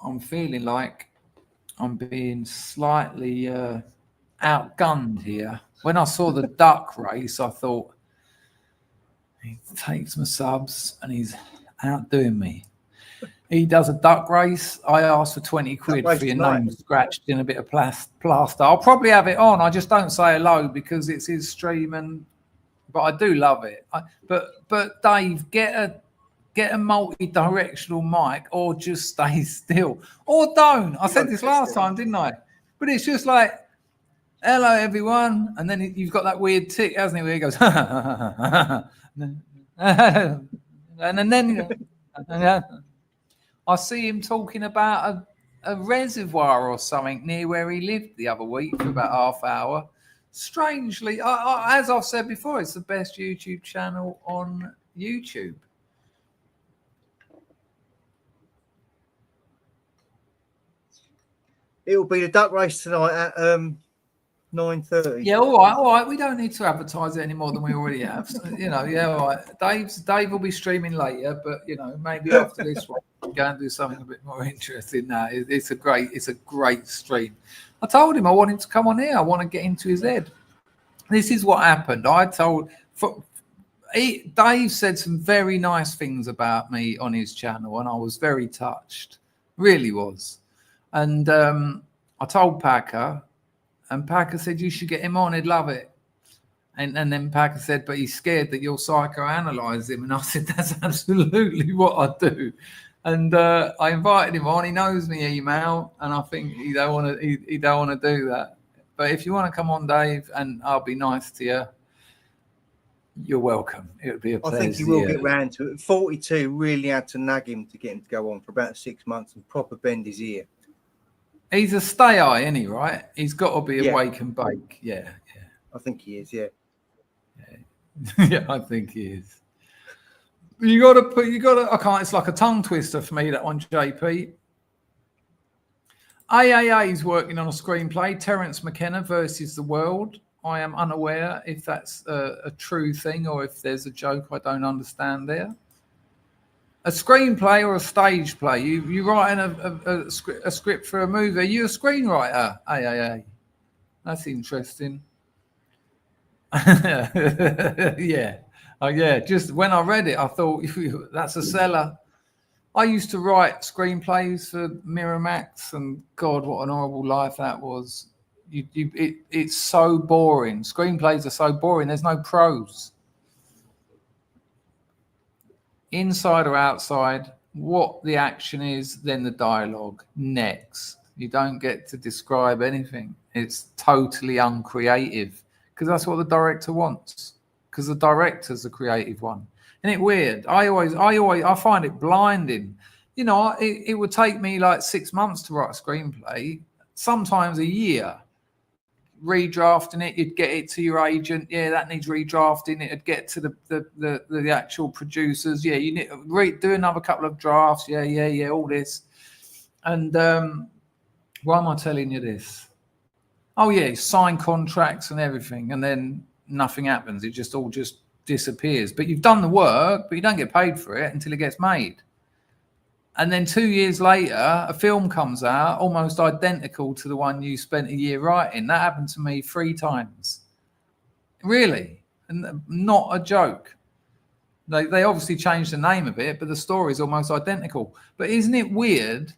I'm feeling like I'm being slightly outgunned here. When I saw the duck race, I thought, he takes my subs and he's outdoing me. He does a duck race. I asked for 20 quid for your name scratched in a bit of plaster. I'll probably have it on. I just don't say hello because it's his stream, but I do love it. But Dave, get a multi-directional mic or just stay still. Or don't. I said this last time, didn't I? But it's just like, hello, everyone. And then you've got that weird tick, hasn't he, where he goes, and then I see him talking about a reservoir or something near where he lived the other week for about half hour. Strangely, as I've said before, it's the best YouTube channel on YouTube. It will be the duck race tonight at 9:30. Yeah, all right. We don't need to advertise it any more than we already have. So, yeah, all right. Dave will be streaming later, but maybe after this one, we'll go and do something a bit more interesting. Now, it's a great stream. I told him I want him to come on here. I want to get into his head. This is what happened. Dave said some very nice things about me on his channel, and I was very touched. Really was. And I told Packer. And Packer said, you should get him on. He'd love it. And then Packer said, but he's scared that you'll psychoanalyze him. And I said, that's absolutely what I do. And I invited him on. He knows me email. And I think he don't want to do that. But if you want to come on, Dave, and I'll be nice to you, you're welcome. It would be a pleasure. I think he will get round to it. 42 really had to nag him to get him to go on for about 6 months and proper bend his ear. He's a stay eye, isn't he, right? He's got to be awake and bake. Yeah. I think he is, yeah. Yeah, I think he is. You got to, I can't, it's like a tongue twister for me, that one, JP. AAA is working on a screenplay, Terence McKenna versus the World. I am unaware if that's a true thing or if there's a joke I don't understand there. A screenplay or a stage play? You writing a script for a movie? Are you a screenwriter? AAA. That's interesting. Yeah. Oh yeah. Just when I read it, I thought that's a seller. I used to write screenplays for Miramax, and God, what an horrible life that was. It's so boring. Screenplays are so boring. There's no prose. Inside or outside, what the action is, then the dialogue. Next. You don't get to describe anything. It's totally uncreative, because that's what the director wants, because the director's the creative one. Isn't it weird? I find it blinding. It would take me like 6 months to write a screenplay, sometimes a year. Redrafting it, you'd get it to your agent. Yeah, that needs redrafting. It'd get to the actual producers. Yeah, you need to do another couple of drafts. Yeah, all this. And why am I telling you this? Oh yeah, sign contracts and everything, and then nothing happens. It just all disappears. But you've done the work, but you don't get paid for it until it gets made. And then 2 years later, a film comes out almost identical to the one you spent a year writing. That happened to me 3 times. Really. And not a joke. They obviously changed the name of it, but the story is almost identical. But isn't it weird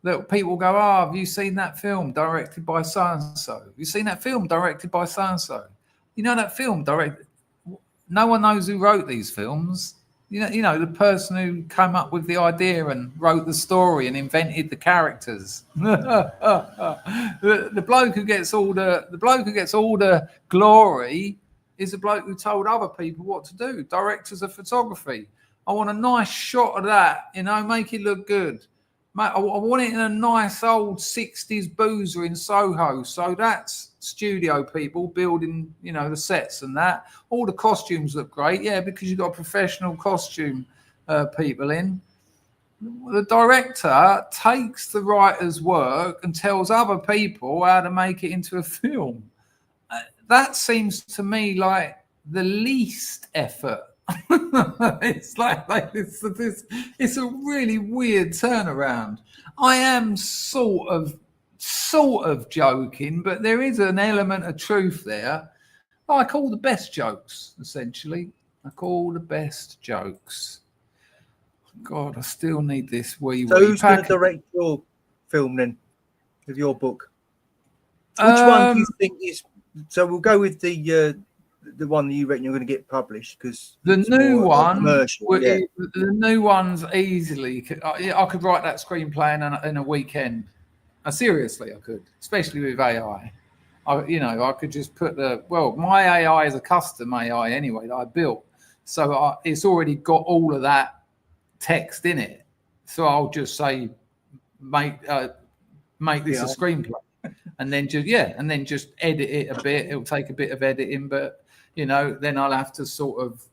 that people go, have you seen that film directed by so-and-so? Have you seen that film directed by so-and-so? You know that film directed... No one knows who wrote these films. You know, the person who came up with the idea and wrote the story and invented the characters. the bloke who gets all the glory is the bloke who told other people what to do. Directors of photography. I want a nice shot of that, make it look good. Mate, I want it in a nice old 60s boozer in Soho. So that's studio people building, the sets and that. All the costumes look great, yeah, because you've got professional costume people in. The director takes the writer's work and tells other people how to make it into a film. That seems to me like the least effort. It's it's a really weird turnaround. I am sort of joking, but there is an element of truth there. I call the best jokes, essentially. I call the best jokes. God, I still need this wee. So who's going to direct your film then, with your book? Which one do you think is? So we'll go with the one that you reckon you're going to get published, because the new one, yeah. The new one's easily. I could write that screenplay in a weekend. Seriously, I could, especially with AI. I could just put my AI is a custom AI anyway that I built, so it's already got all of that text in it. So I'll just say, make this a screenplay, and then just edit it a bit. It'll take a bit of editing, but then I'll have to sort of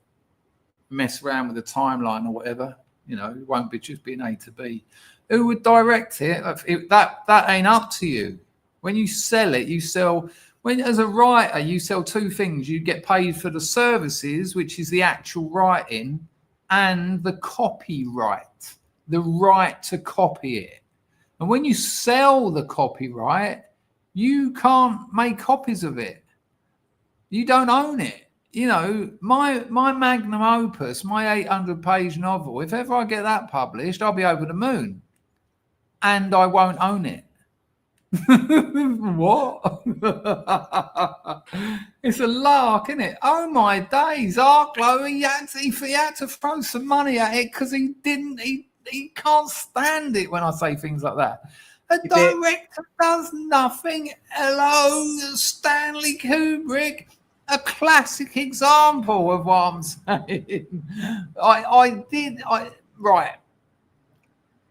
mess around with the timeline or whatever. It won't be just being A to B. Who would direct it? That ain't up to you. When you sell it, you sell When, as a writer, you sell two things. You get paid for the services, which is the actual writing, and the copyright, the right to copy it. And when you sell the copyright, you can't make copies of it. You don't own it. You know, my magnum opus, my 800-page novel, if ever I get that published, I'll be over the moon. And I won't own it. What? It's a lark, isn't it? Oh my days, Arklow, he had to throw some money at it because he can't stand it when I say things like that. A director does nothing. Hello, Stanley Kubrick, a classic example of what I'm saying. Right,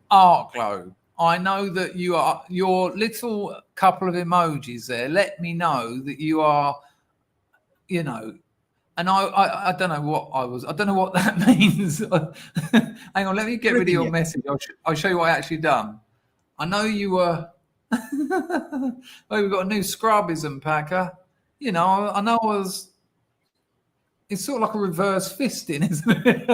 Arklow. I know that you are, your little couple of emojis there let me know that you are, you know, and I don't know what I don't know what that means. Hang on, let me get rid of your message. I'll show you what I actually done. I know you were, oh, we've got a new scrubism packer. You know, I know I was, it's sort of like a reverse fisting, isn't it?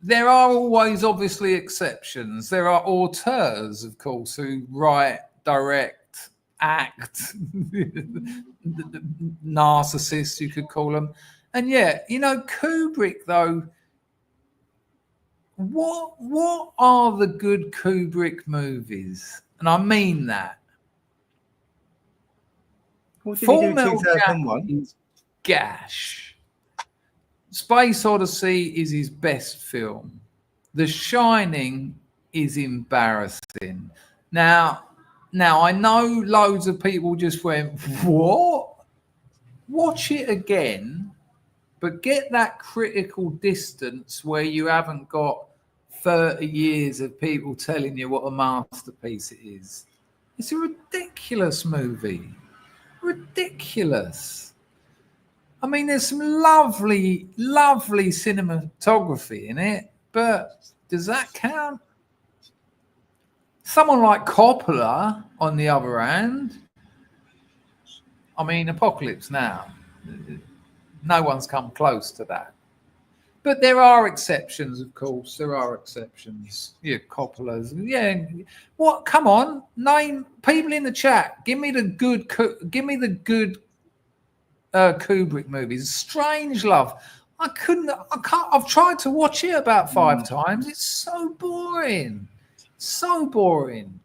There are always obviously exceptions. There are auteurs, of course, who write, direct, act, narcissists, you could call them. And yeah, you know, Kubrick, though, what are the good Kubrick movies? And I mean that. What did he do in 2001? Is gash. Space Odyssey is his best film. The Shining is embarrassing. Now I know loads of people just went, what? Watch it again, but get that critical distance where you haven't got 30 years of people telling you what a masterpiece it is. It's a ridiculous movie. Ridiculous. I mean, there's some lovely, lovely cinematography in it, but does that count? Someone like Coppola, on the other hand, I mean, Apocalypse Now, no one's come close to that. But there are exceptions, of course. There are exceptions. Yeah, Coppola's. Yeah, what? Come on, name people in the chat. Give me the good. Kubrick movies. Strange Love. I can't. I've tried to watch it about 5 times. It's so boring. So boring.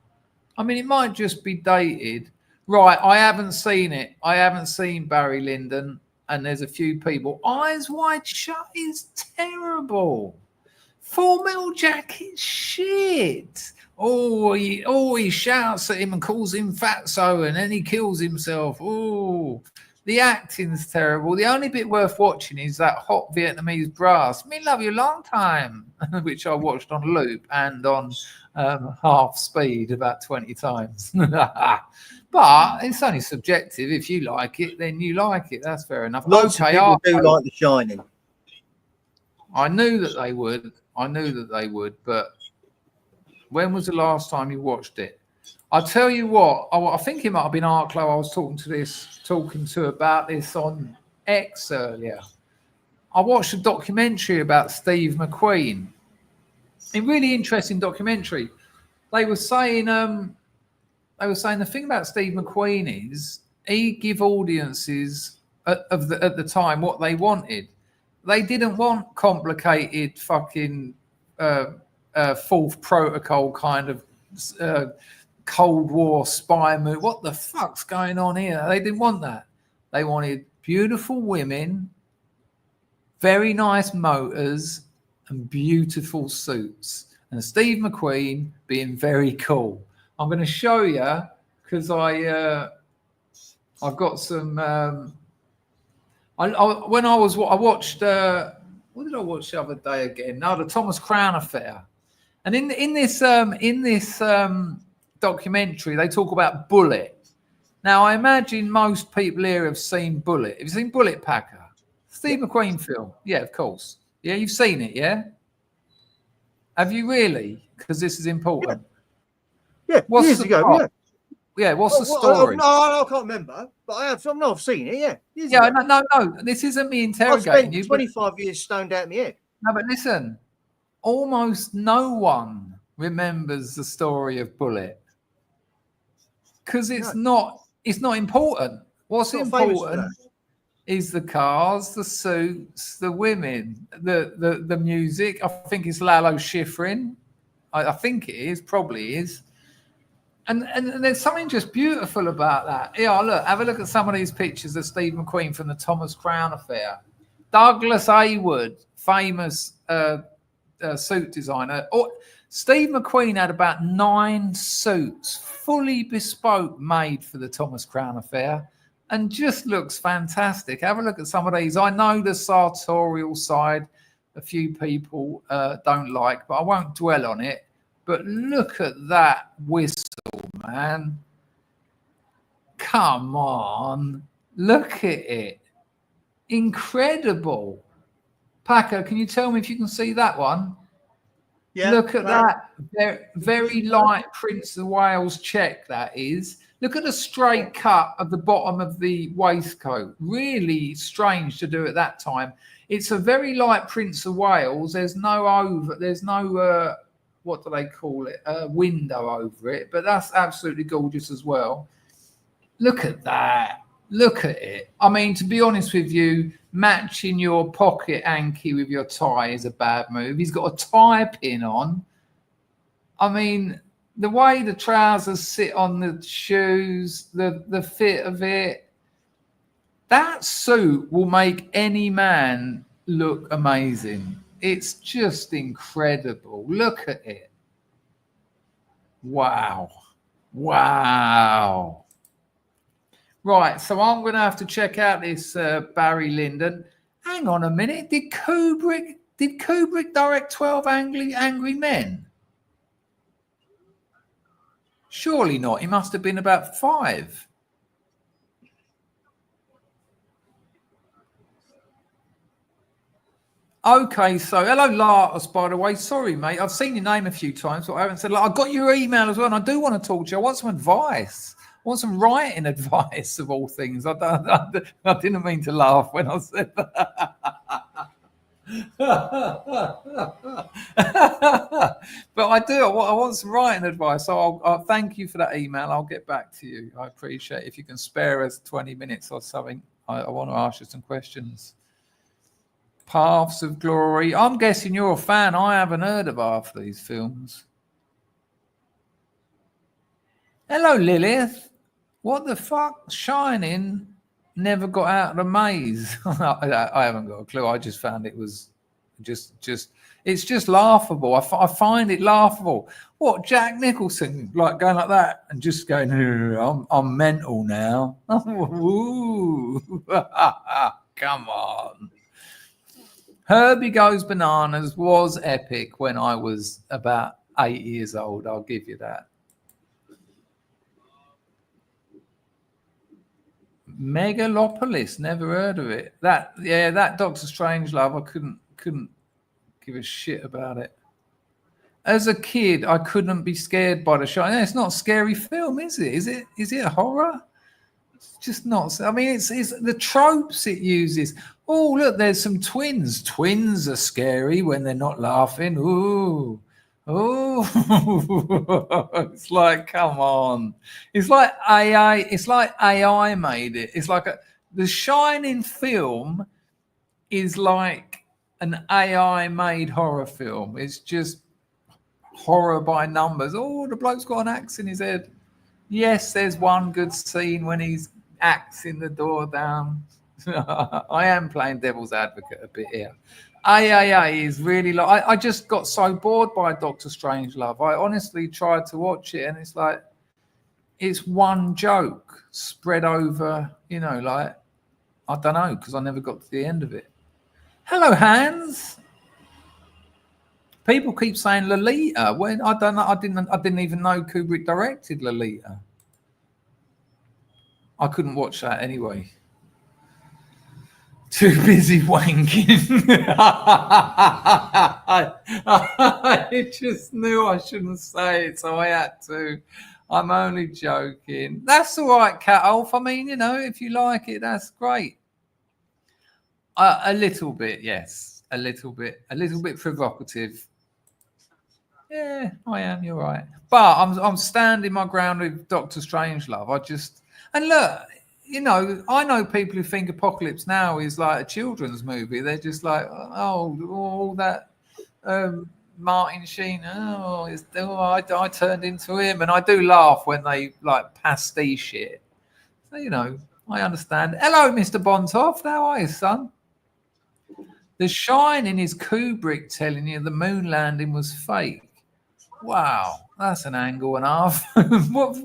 I mean, it might just be dated. Right, I haven't seen it. I haven't seen Barry Lyndon, and there's a few people. Eyes Wide Shut is terrible. Full Metal Jacket, shit. He shouts at him and calls him fatso, and then he kills himself. Oh. The acting's terrible. The only bit worth watching is that hot Vietnamese brass. Me love you long time, which I watched on loop and on half speed about 20 times. But it's only subjective. If you like it, then you like it. That's fair enough. Lots of people do like The Shining. I knew that they would. But when was the last time you watched it? I'll tell you what, I think it might have been Arklow I was talking to about this on X earlier. I watched a documentary about Steve McQueen. A really interesting documentary. They were saying the thing about Steve McQueen is he give audiences at the time what they wanted. They didn't want complicated fucking fourth protocol kind of Cold War spy movie. What the fuck's going on here? They didn't want that. They wanted beautiful women, very nice motors, and beautiful suits. And Steve McQueen being very cool. I'm going to show you because I've got some. I watched. What did I watch the other day again? No, the Thomas Crown Affair. And in this documentary, they talk about Bullet. Now, I imagine most people here have seen Bullet. Have you seen Bullet Packer? Steve McQueen film. Yeah, of course. Yeah, you've seen it, yeah? Have you really? Because this is important. Yeah, What's years ago, yeah. Yeah, what's the Oh, story? no, I can't remember, but I have. I've seen it. Yeah. Years Yeah, ago. no. This isn't me I interrogating spent you. 25 years stoned out my head. No, but listen, almost no one remembers the story of Bullet because it's not important. What's It's not famous for important that. is the cars, the suits, the women, the music. I think it's Lalo Schifrin. I think it is, probably is. And there's something just beautiful about that. Yeah, look, have a look at some of these pictures of Steve McQueen from the Thomas Crown affair. Douglas Hayward, famous suit designer. Steve McQueen had about 9 suits, fully bespoke, made for the Thomas Crown affair, and just looks fantastic. Have a look at some of these. I know the sartorial side a few people don't like, but I won't dwell on it. But look at that whistle, man. Come on. Look at it. Incredible. Paco, can you tell me if you can see that one? Yeah. Look at that. Very light Prince of Wales check, that is. Look at the straight cut of the bottom of the waistcoat. Really strange to do at that time. It's a very light Prince of Wales. There's no what do they call it? A window over it. But that's absolutely gorgeous as well. Look at that. Look at it. I mean, to be honest with you, matching your pocket hanky with your tie is a bad move. He's got a tie pin on. I mean, the way the trousers sit on the shoes, the fit of it, that suit will make any man look amazing. It's just incredible. Look at it. Wow. Right, so I'm going to have to check out this Barry Lyndon. Hang on a minute. Did Kubrick direct 12 Angry Men? Surely not. He must have been about 5. Okay, so hello, Lartus, by the way. Sorry, mate. I've seen your name a few times, but I haven't said, I got your email as well, and I do want to talk to you. I want some advice. I want some writing advice, of all things. I didn't mean to laugh when I said that. But I do. I want some writing advice. So I'll thank you for that email. I'll get back to you. I appreciate it. If you can spare us 20 minutes or something, I want to ask you some questions. Paths of Glory. I'm guessing you're a fan. I haven't heard of half these films. Hello, Lilith. What the fuck? Shining never got out of the maze. I haven't got a clue. I just found it was just it's just laughable. I find it laughable. What, Jack Nicholson, like going like that and just going, I'm mental now. Ooh. Come on. Herbie Goes Bananas was epic when I was about 8 years old. I'll give you that. Megalopolis, never heard of it. That Doctor Strangelove, I couldn't give a shit about it. As a kid, I couldn't be scared by The Shining. It's not a scary film, is it? Is it a horror? It's just not. I mean, it's the tropes it uses. Oh, look, there's some twins. Twins are scary when they're not laughing. Ooh. Oh, it's like, come on. It's like AI. It's like AI made it. It's like The Shining film is like an AI made horror film. It's just horror by numbers. Oh, the bloke's got an axe in his head. Yes, there's one good scene when he's axing the door down. I am playing devil's advocate a bit here. AAA is really like, I just got so bored by Doctor Strangelove. I honestly tried to watch it and it's like, it's one joke spread over, like, I don't know, because I never got to the end of it. Hello, Hans. People keep saying Lolita. When I don't know, I didn't even know Kubrick directed Lolita. I couldn't watch that anyway. Too busy wanking. I just knew I shouldn't say it, so I had to. I'm only joking. That's all right, Cat Wolf. I mean, you know, if you like it, that's great. A little bit, yes. A little bit provocative. Yeah, I am. You're right. But I'm standing my ground with Doctor Strangelove. And look, you know, I know people who think Apocalypse Now is like a children's movie. They're just like, oh, all that Martin Sheen. I turned into him, and I do laugh when they like pastiche it. So you know, I understand. Hello, Mr. Bontoff. How are you, son? The Shining is Kubrick telling you the moon landing was fake. Wow, that's an angle and a half. What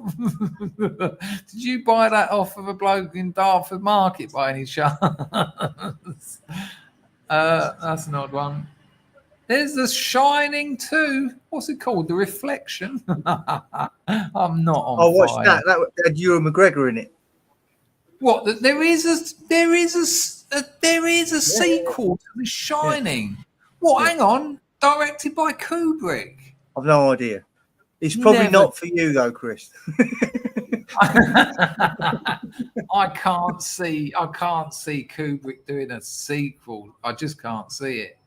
did you buy that off of a bloke in Dartford Market by any chance? That's an odd one. There's The Shining too. What's it called? The Reflection. I'm not on I watched fire. that had Ewan McGregor in it. What? There is a sequel to The Shining. Yeah. What? Hang on. Directed by Kubrick. I've no idea. It's probably Never. not for you though, Chris. I can't see Kubrick doing a sequel. I just can't see it.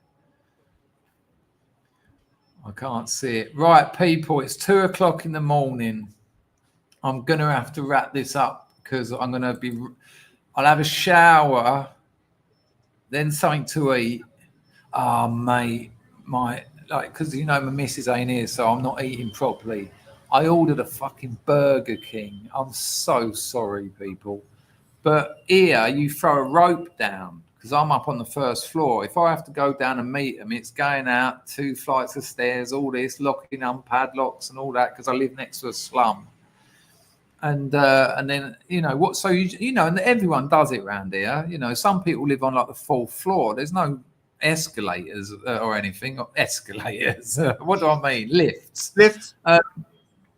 I can't see it. Right, people, it's 2:00 in the morning. I'm gonna have to wrap this up because I'll have a shower, then something to eat. Oh, mate, because you know my missus ain't here, so I'm not eating properly. I ordered a fucking Burger King. I'm so sorry, people. But here, you throw a rope down because I'm up on the first floor. If I have to go down and meet them, it's going out 2 flights of stairs, all this, locking on padlocks and all that because I live next to a slum. And then, you know, what? So, you know, and everyone does it around here. You know, some people live on like the 4th floor. There's no escalators or anything. Escalators. What do I mean? Lifts.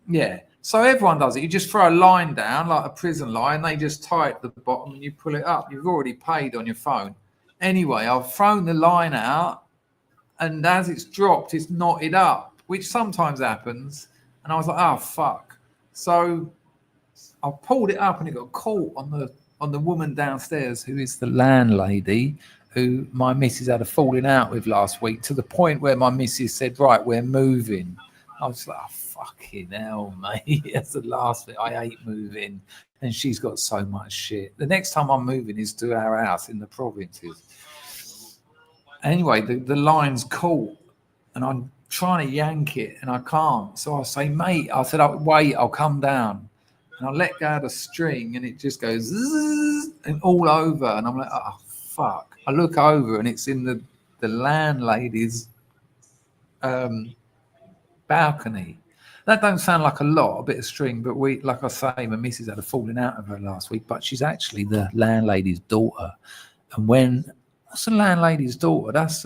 Yeah. So everyone does it. You just throw a line down, like a prison line. They just tie it to the bottom and you pull it up. You've already paid on your phone. Anyway, I've thrown the line out, and as it's dropped, it's knotted up, which sometimes happens. And I was like, oh, fuck. So I pulled it up and it got caught on the woman downstairs, who is the landlady, who my missus had a falling out with last week, to the point where my missus said, right, we're moving. I was like, oh, fucking hell, mate. That's the last thing. I hate moving. And she's got so much shit. The next time I'm moving is to our house in the provinces. Anyway, the line's caught and I'm trying to yank it and I can't. So I say, mate, I said, wait, I'll come down. And I let go of the string and it just goes zzz, and all over. And I'm like, oh, fuck. I look over and it's in the landlady's balcony. That don't sound like a lot, a bit of string, but we, like I say, my missus had a falling out of her last week, but she's actually the landlady's daughter. And what's the landlady's daughter? That's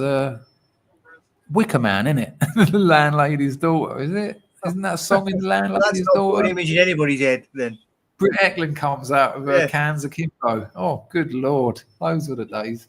Wicker Man, isn't it? The landlady's daughter, is it? Isn't that a song in the landlady's That's not daughter? an image in anybody's head then. Britt Eklund comes out with her cans of Kimbo. Oh, good Lord. Those were the days.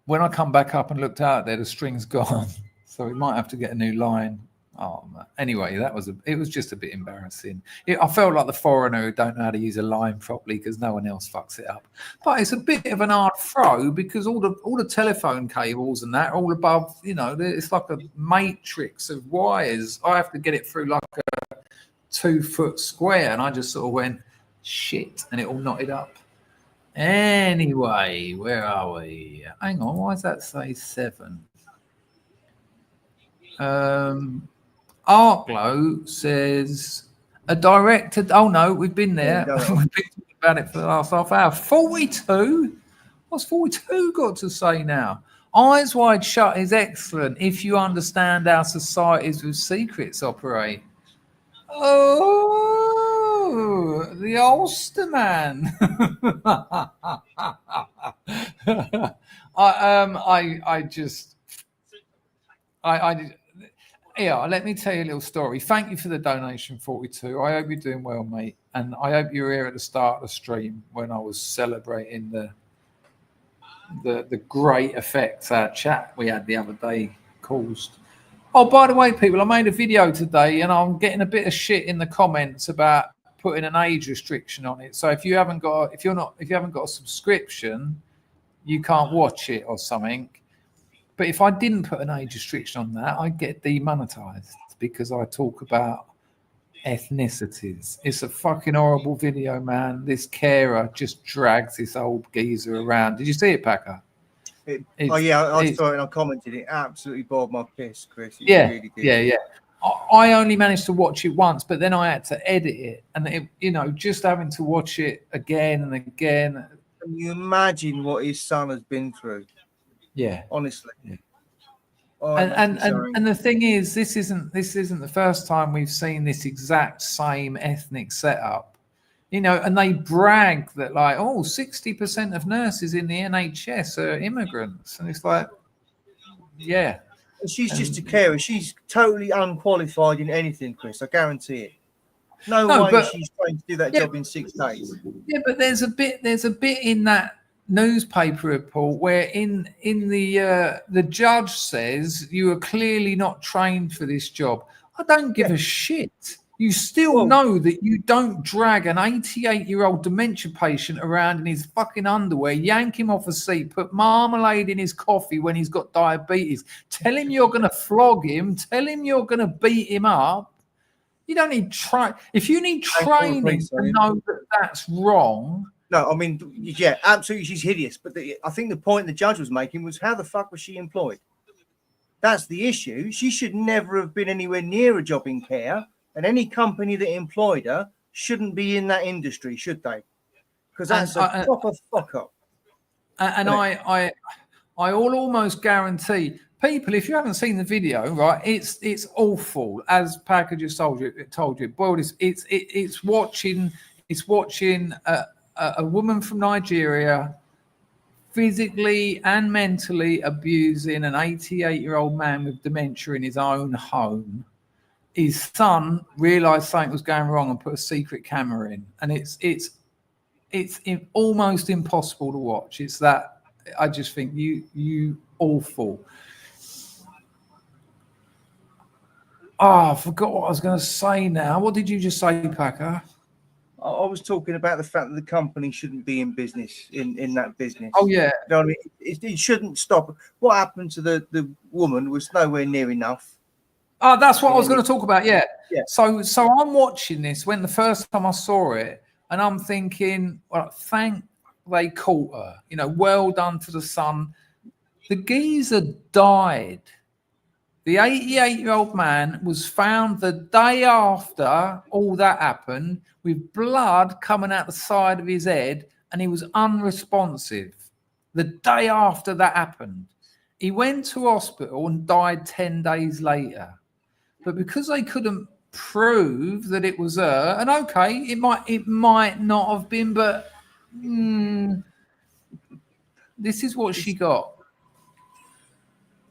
When I come back up and looked out there, the string's gone. So we might have to get a new line. Oh, man. Anyway, it was just a bit embarrassing. I felt like the foreigner who don't know how to use a line properly because no one else fucks it up. But it's a bit of an hard throw because all the telephone cables and that are all above, you know, it's like a matrix of wires. I have to get it through like a 2-foot square, and I just sort of went, shit, and it all knotted up. Anyway, where are we? Hang on, why does that say 7? Arklow says a director. Oh no, we've been there. We've been talking about it for the last half hour. 42. What's 42 got to say now? Eyes Wide Shut is excellent if you understand how societies with secrets operate. Oh, the Ulster man. Yeah, let me tell you a little story. Thank you for the donation, 42. I hope you're doing well, mate. And I hope you were here at the start of the stream when I was celebrating the great effects our chat we had the other day caused. Oh, by the way, people, I made a video today, and I'm getting a bit of shit in the comments about putting an age restriction on it. So if you haven't got a subscription, you can't watch it or something. But if I didn't put an age restriction on that, I'd get demonetized because I talk about ethnicities. It's a fucking horrible video, man. This carer just drags this old geezer around. Did you see it, Packer? I saw it and I commented. It absolutely bored my piss, Chris. It's really good. Yeah. I only managed to watch it once, but then I had to edit it, and just having to watch it again and again. Can you imagine what his son has been through? Yeah, honestly. Yeah. And the thing is, this isn't the first time we've seen this exact same ethnic setup. And they brag that 60% of nurses in the NHS are immigrants. And it's like, yeah. And she's just a carer. She's totally unqualified in anything, Chris. I guarantee it. No way she's trying to do that job in 6 days. Yeah, but there's a bit in that newspaper report where in the judge says you are clearly not trained for this job. I don't give a shit. You still know that you don't drag an 88-year-old dementia patient around in his fucking underwear, yank him off a seat, put marmalade in his coffee when he's got diabetes, tell him you're going to flog him, tell him you're going to beat him up. You don't need if you need training to know that that's wrong. No, I mean, yeah, absolutely, she's hideous. But I think the point the judge was making was, how the fuck was she employed? That's the issue. She should never have been anywhere near a job in care. And any company that employed her shouldn't be in that industry, should they? Because that's a proper fuck up. And I almost guarantee people, if you haven't seen the video, right, it's awful. As Packer just told you, boy, it's watching a woman from Nigeria physically and mentally abusing an 88-year-old man with dementia in his own home. His son realised something was going wrong and put a secret camera in, and it's almost impossible to watch. It's that I just think you awful. Oh, I forgot what I was going to say now. What did you just say, Packer? I was talking about the fact that the company shouldn't be in business in that business. Oh yeah, you know what I mean? It shouldn't stop. What happened to the woman was nowhere near enough. Oh, that's what I was going to talk about. Yeah. So I'm watching this when the first time I saw it, and I'm thinking, well, thank they caught her. Well done to the son. The geezer died. The 88-year-old man was found the day after all that happened with blood coming out the side of his head, and he was unresponsive. The day after that happened, he went to hospital and died 10 days later. But because they couldn't prove that it was her, and okay, it might not have been, but this is what she got.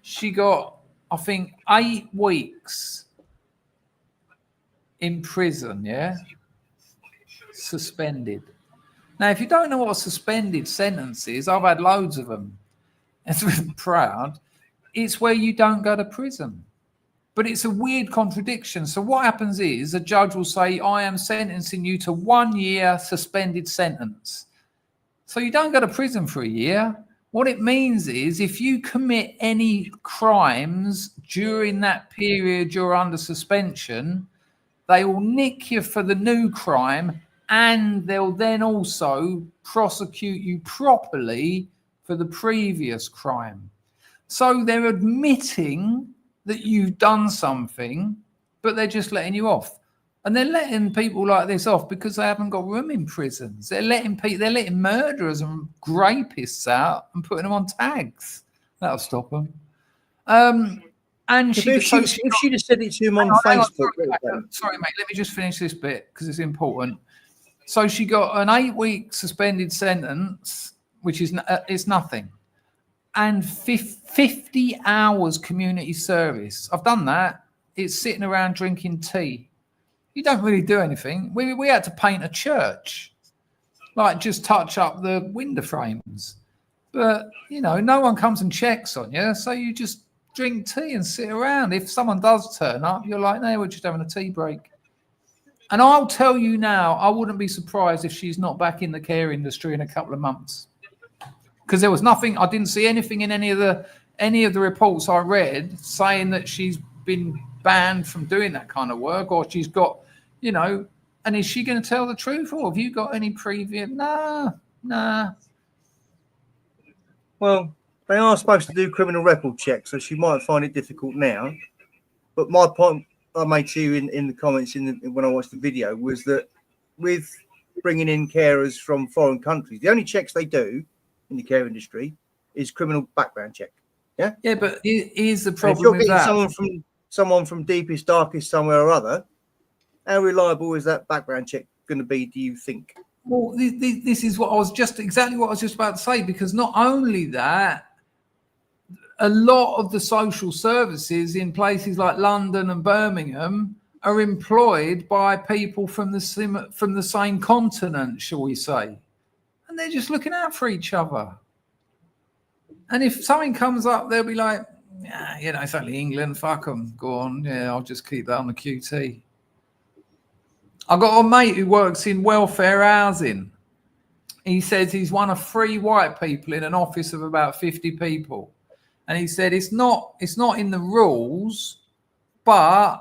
She got, I think, 8 weeks in prison, suspended. Now, if you don't know what a suspended sentence is, I've had loads of them. It's really proud. It's where you don't go to prison. But it's a weird contradiction. So what happens is a judge will say, I am sentencing you to 1 year suspended sentence. So you don't go to prison for a year. What it means is if you commit any crimes during that period you're under suspension, they will nick you for the new crime, and they'll then also prosecute you properly for the previous crime. So they're admitting that you've done something, but they're just letting you off. And they're letting people like this off because they haven't got room in prisons. They're letting murderers and rapists out and putting them on tags. That'll stop them. And if she'd have said it to him on Facebook. Sorry, mate. Let me just finish this bit because it's important. So she got an 8-week suspended sentence, which is it's nothing, and 50 hours community service. I've done that. It's sitting around drinking tea. You don't really do anything. We had to paint a church, like just touch up the window frames. But, no one comes and checks on you. So you just drink tea and sit around. If someone does turn up, you're like, no, we're just having a tea break. And I'll tell you now, I wouldn't be surprised if she's not back in the care industry in a couple of months. Because there was nothing, I didn't see anything in any of the reports I read saying that she's been banned from doing that kind of work, or she's got, you know, and is she going to tell the truth, or have you got any previous? Nah. Well, they are supposed to do criminal record checks, so she might find it difficult now. But my point I made to you in the comments when I watched the video was that with bringing in carers from foreign countries, the only checks they do in the care industry is criminal background check. Yeah, but here's the problem. If you're with getting that. someone from deepest, darkest somewhere or other, how reliable is that background check going to be, do you think? Well, this is what I was just about to say, because not only that, a lot of the social services in places like London and Birmingham are employed by people from the same continent, shall we say, and they're just looking out for each other. And if something comes up, they'll be like, yeah, you know, it's only England, fuck them, go on, yeah, I'll just keep that on the QT. I've got a mate who works in welfare housing. He says he's one of 3 white people in an office of about 50 people. And he said it's not in the rules, but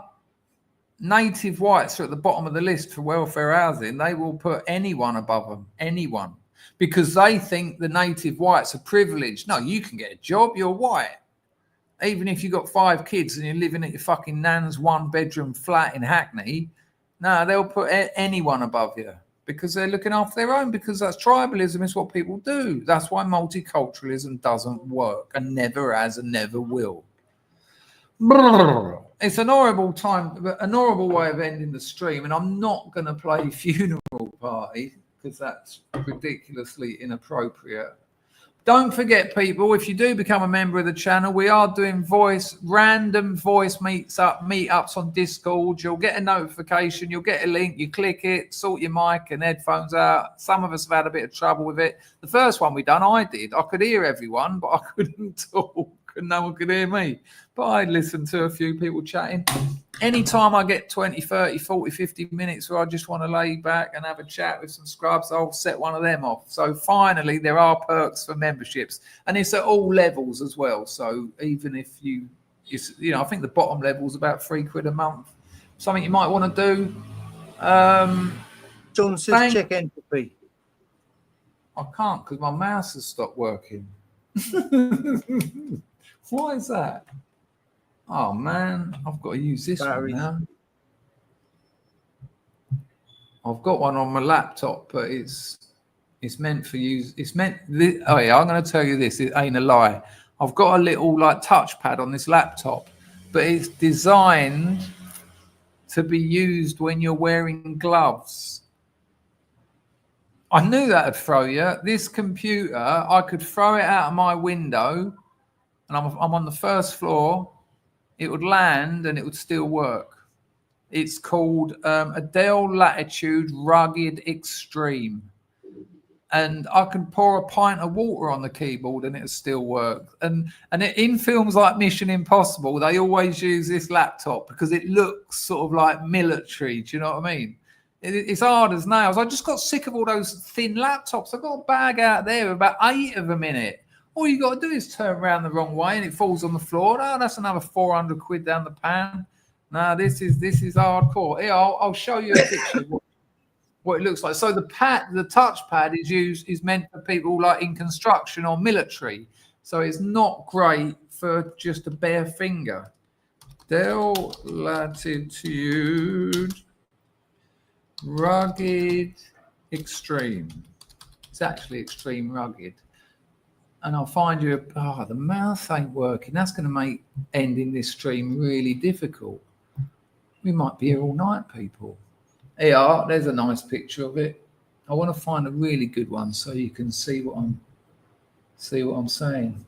native whites are at the bottom of the list for welfare housing. They will put anyone above them, anyone, because they think the native whites are privileged. No, you can get a job, you're white. Even if you've got 5 kids and you're living at your fucking nan's 1-bedroom flat in Hackney, no, they'll put anyone above you because they're looking after their own, because that's tribalism, is what people do. That's why multiculturalism doesn't work and never has and never will. It's an horrible time, an horrible way of ending the stream, and I'm not going to play Funeral Party because that's ridiculously inappropriate. Don't forget, people, if you do become a member of the channel, we are doing random voice meetups on Discord. You'll get a notification, you'll get a link, you click it, sort your mic and headphones out. Some of us have had a bit of trouble with it. The first one we done, I did. I could hear everyone, but I couldn't talk and no one could hear me. But I listened to a few people chatting. Anytime I get 20, 30, 40, 50 minutes where I just want to lay back and have a chat with some scrubs, I'll set one of them off. So finally, there are perks for memberships, and it's at all levels as well. So even if I think the bottom level is about £3 a month. Something you might want to do. John says check entropy. I can't because my mouse has stopped working. Why is that? Oh man, I've got to use this one now. I've got one on my laptop, but it's meant for use. It's meant. Oh yeah, I'm going to tell you this. It ain't a lie. I've got a little touchpad on this laptop, but it's designed to be used when you're wearing gloves. I knew that'd throw you. This computer, I could throw it out of my window, and I'm on the first floor. It would land and it would still work. It's called a Dell Latitude Rugged Extreme. And I can pour a pint of water on the keyboard and it'll still work. And in films like Mission Impossible, they always use this laptop because it looks sort of like military. Do you know what I mean? It's hard as nails. I just got sick of all those thin laptops. I've got a bag out there with about 8 of them in it. All you got to do is turn around the wrong way and it falls on the floor. Oh, that's another 400 quid down the pan. No, this is hardcore. Here, I'll show you a picture of what it looks like. So the touchpad is meant for people like in construction or military. So it's not great for just a bare finger. Dell Latitude Rugged Extreme. It's actually extreme rugged. And I'll find you, the mouse ain't working. That's going to make ending this stream really difficult. We might be here all night, people. Here, there's a nice picture of it. I want to find a really good one so you can see what I'm saying.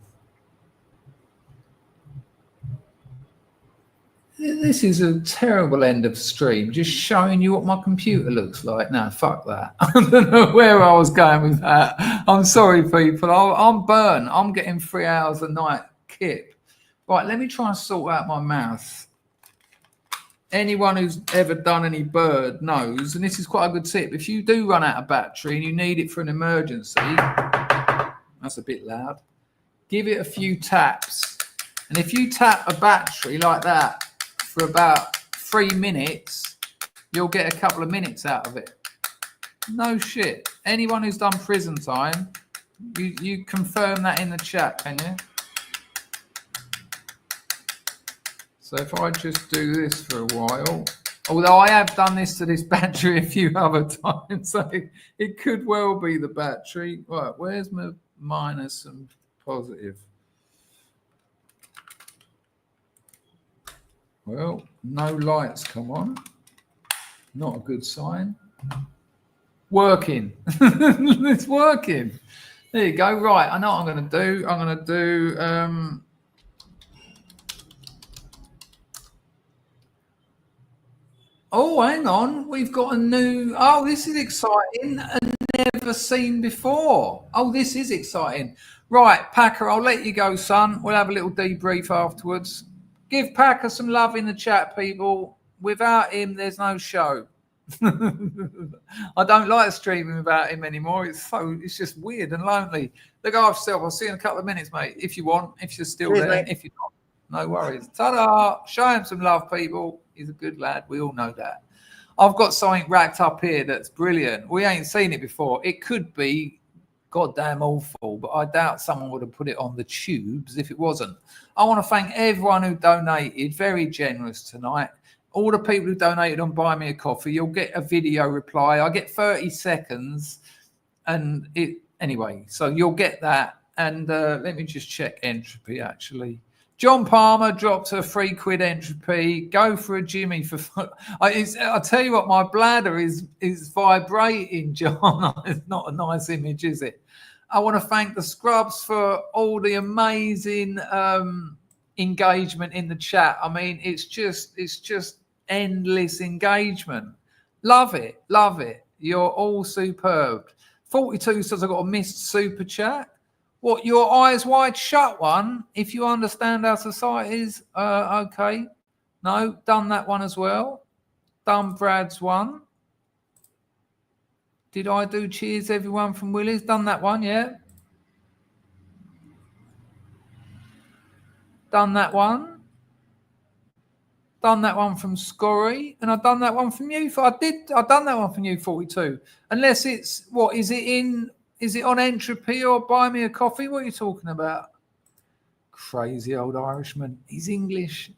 This is a terrible end of stream, just showing you what my computer looks like. No, fuck that. I don't know where I was going with that. I'm sorry, people. I'm burnt. I'm getting 3 hours a night kip. Right, let me try and sort out my mouth. Anyone who's ever done any bird knows, and this is quite a good tip, if you do run out of battery and you need it for an emergency, that's a bit loud, give it a few taps. And if you tap a battery like that for about 3 minutes, you'll get a couple of minutes out of it. No shit. Anyone who's done prison time, you confirm that in the chat, can you? So if I just do this for a while, although I have done this to this battery a few other times, so it could well be the battery. Right, where's my minus and positive? Well, no lights come on. Not a good sign. Working. It's working. There you go. Right, I know what I'm going to do. I'm going to do... Oh, hang on. We've got a new... Oh, this is exciting and never seen before. Oh, this is exciting. Right, Packer, I'll let you go, son. We'll have a little debrief afterwards. Give Packer some love in the chat, people. Without him, there's no show. I don't like streaming without him anymore. It's just weird and lonely. Look after yourself. I'll see you in a couple of minutes, mate. If you want, if you're still there. Mate. If you're not, no worries. Ta-da! Show him some love, people. He's a good lad. We all know that. I've got something racked up here that's brilliant. We ain't seen it before. It could be goddamn awful, but I doubt someone would have put it on the tubes if it wasn't. I want to thank everyone who donated. Very generous tonight. All the people who donated on Buy Me a Coffee, you'll get a video reply. I get 30 seconds. And anyway, so you'll get that. And let me just check entropy, actually. John Palmer dropped a £3 entropy. Go for a Jimmy for. I tell you what, my bladder is vibrating, John. It's not a nice image, is it? I want to thank the Scrubs for all the amazing engagement in the chat. I mean, it's just endless engagement. Love it, love it. You're all superb. 42 says I got a missed super chat. What, your eyes wide shut one? If you understand our societies, okay. No, done that one as well. Done Brad's one. Did I do cheers everyone from Willie's? Done that one, yeah. Done that one. Done that one from Scorry. And I've done that one from you. I've done that one from you, 42. Unless it's, what, is it on entropy or Buy Me a Coffee? What are you talking about? Crazy old Irishman. He's English.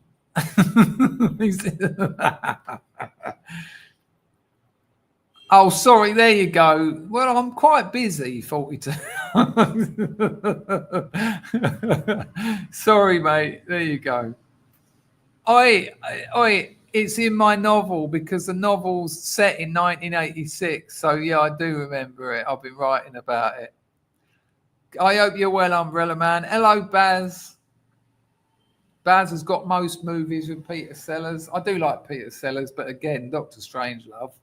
Oh, sorry. There you go. Well, I'm quite busy, 42. Sorry, mate. There you go. It's in my novel because the novel's set in 1986. So, yeah, I do remember it. I've been writing about it. I hope you're well, Umbrella Man. Hello, Baz. Baz has got most movies with Peter Sellers. I do like Peter Sellers, but again, Dr. Strangelove.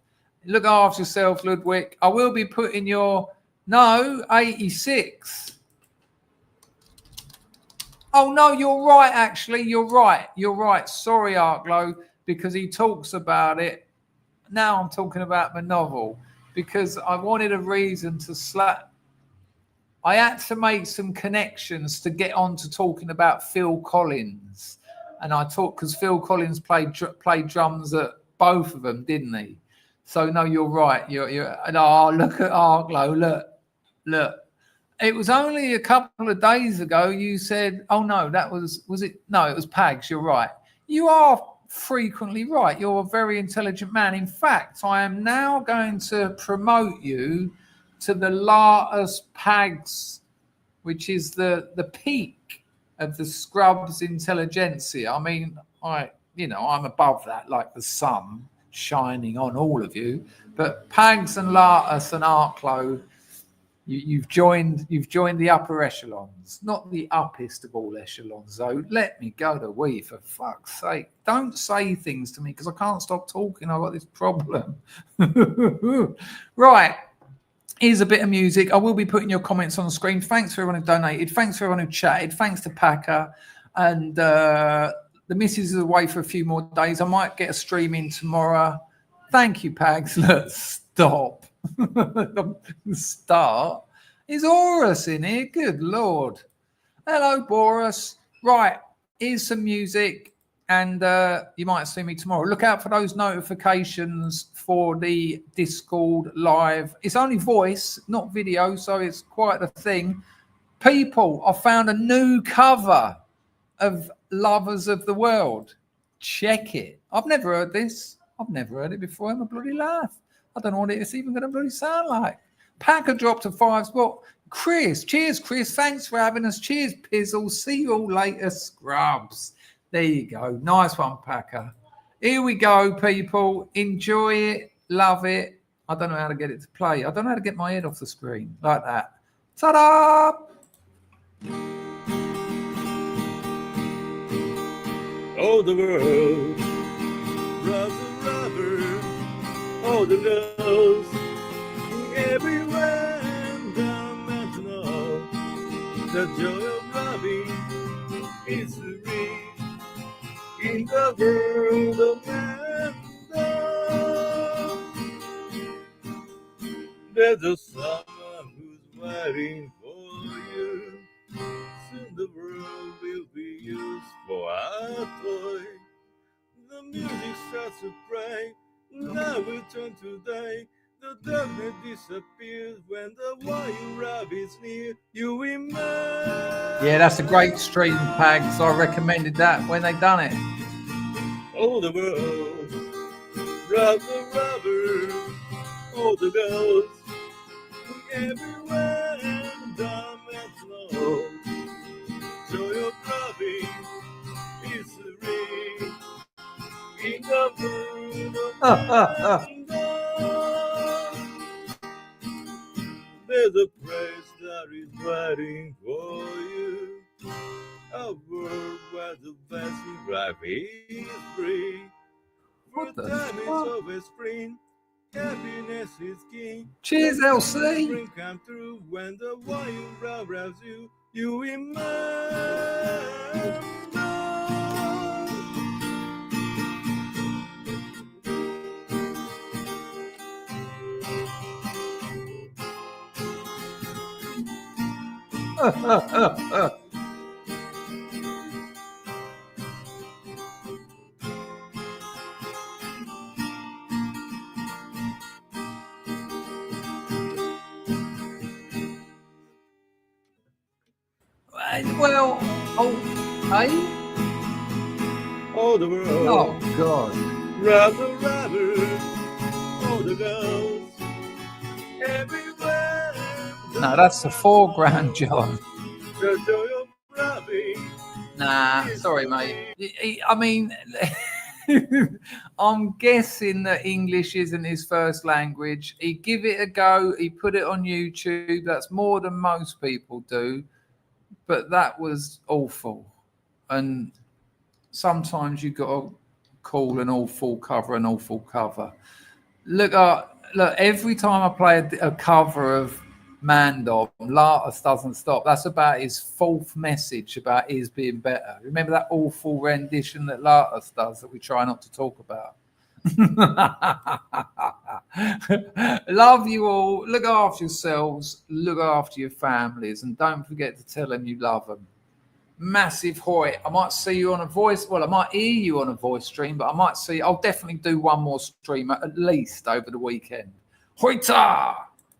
Look after yourself, Ludwig. I will be putting your... No, 86. Oh, no, you're right, actually. You're right. Sorry, Arklow, because he talks about it. Now I'm talking about my novel because I wanted a reason to slap. I had to make some connections to get on to talking about Phil Collins. And I talked because Phil Collins played drums at both of them, didn't he? So, no, you're right. Oh, look at Arklow. Look. It was only a couple of days ago you said, oh, no, that was it? No, it was Pags. You're right. You are frequently right. You're a very intelligent man. In fact, I am now going to promote you to the Latus Pags, which is the peak of the Scrubs intelligentsia. I mean, I'm above that, like the sun shining on all of you. But Pags and Latus and Arklow, you've joined the upper echelons, not the uppest of all echelons, though. Let me go to we, for fuck's sake. Don't say things to me because I can't stop talking. I've got this problem. Right. Here's a bit of music. I will be putting your comments on the screen. Thanks for everyone who donated. Thanks for everyone who chatted. Thanks to Packer. And the missus is away for a few more days. I might get a stream in tomorrow. Thank you, Pags. Let's stop. Start. Is Horus in here? Good Lord. Hello, Boris. Right, here's some music, and you might see me tomorrow. Look out for those notifications for the Discord live. It's only voice, not video, so it's quite a thing. People, I found a new cover of Lovers of the World. Check it. I've never heard this. I've never heard it before in my bloody life. I don't know what it's even going to bloody sound like. Packer dropped to 5 spot. Chris, cheers, Chris. Thanks for having us. Cheers, Pizzle. See you all later, scrubs. There you go. Nice one, Packer. Here we go, people. Enjoy it. Love it. I don't know how to get it to play. I don't know how to get my head off the screen like that. Ta-da! Oh, the world, rubber, oh, the girls, everywhere, dimensional, the joy of loving is real in the world of man. There's a someone who's waiting for you. Soon the world will be used for a toy. The music starts to play. Now we turn today. The darkness disappears when the wild rabbit's near. You imagine. Yeah, that's a great stream, Pags. I recommended that when they done it. Oh, the world, rubber, oh, the girls, everywhere, dimensional. Joy of loving is real in the moon of There's a place that is waiting for you. A world where the best in life is free. For What the time is fuck? always spring. Happiness is king. Cheers, LC. Spring come through when the wild robs you. You imagine. Well, oh, hey? Oh, the world. Oh, God. Rubber, oh, the girls. Everywhere. No, that's the foreground, John. The joy of loving. Nah, sorry, mate. I mean, I'm guessing that English isn't his first language. He give it a go. He put it on YouTube. That's more than most people do. But that was awful. And sometimes you got to call an awful cover an awful cover. Look, every time I play a cover of Mandom, Latus doesn't stop. That's about his fourth message about his being better. Remember that awful rendition that Latus does that we try not to talk about? Love you all. Look after yourselves. Look after your families. And don't forget to tell them you love them. Massive hoy. I might see you on a voice. Well, I might hear you on a voice stream, but I'll definitely do one more stream at least over the weekend. Hoita!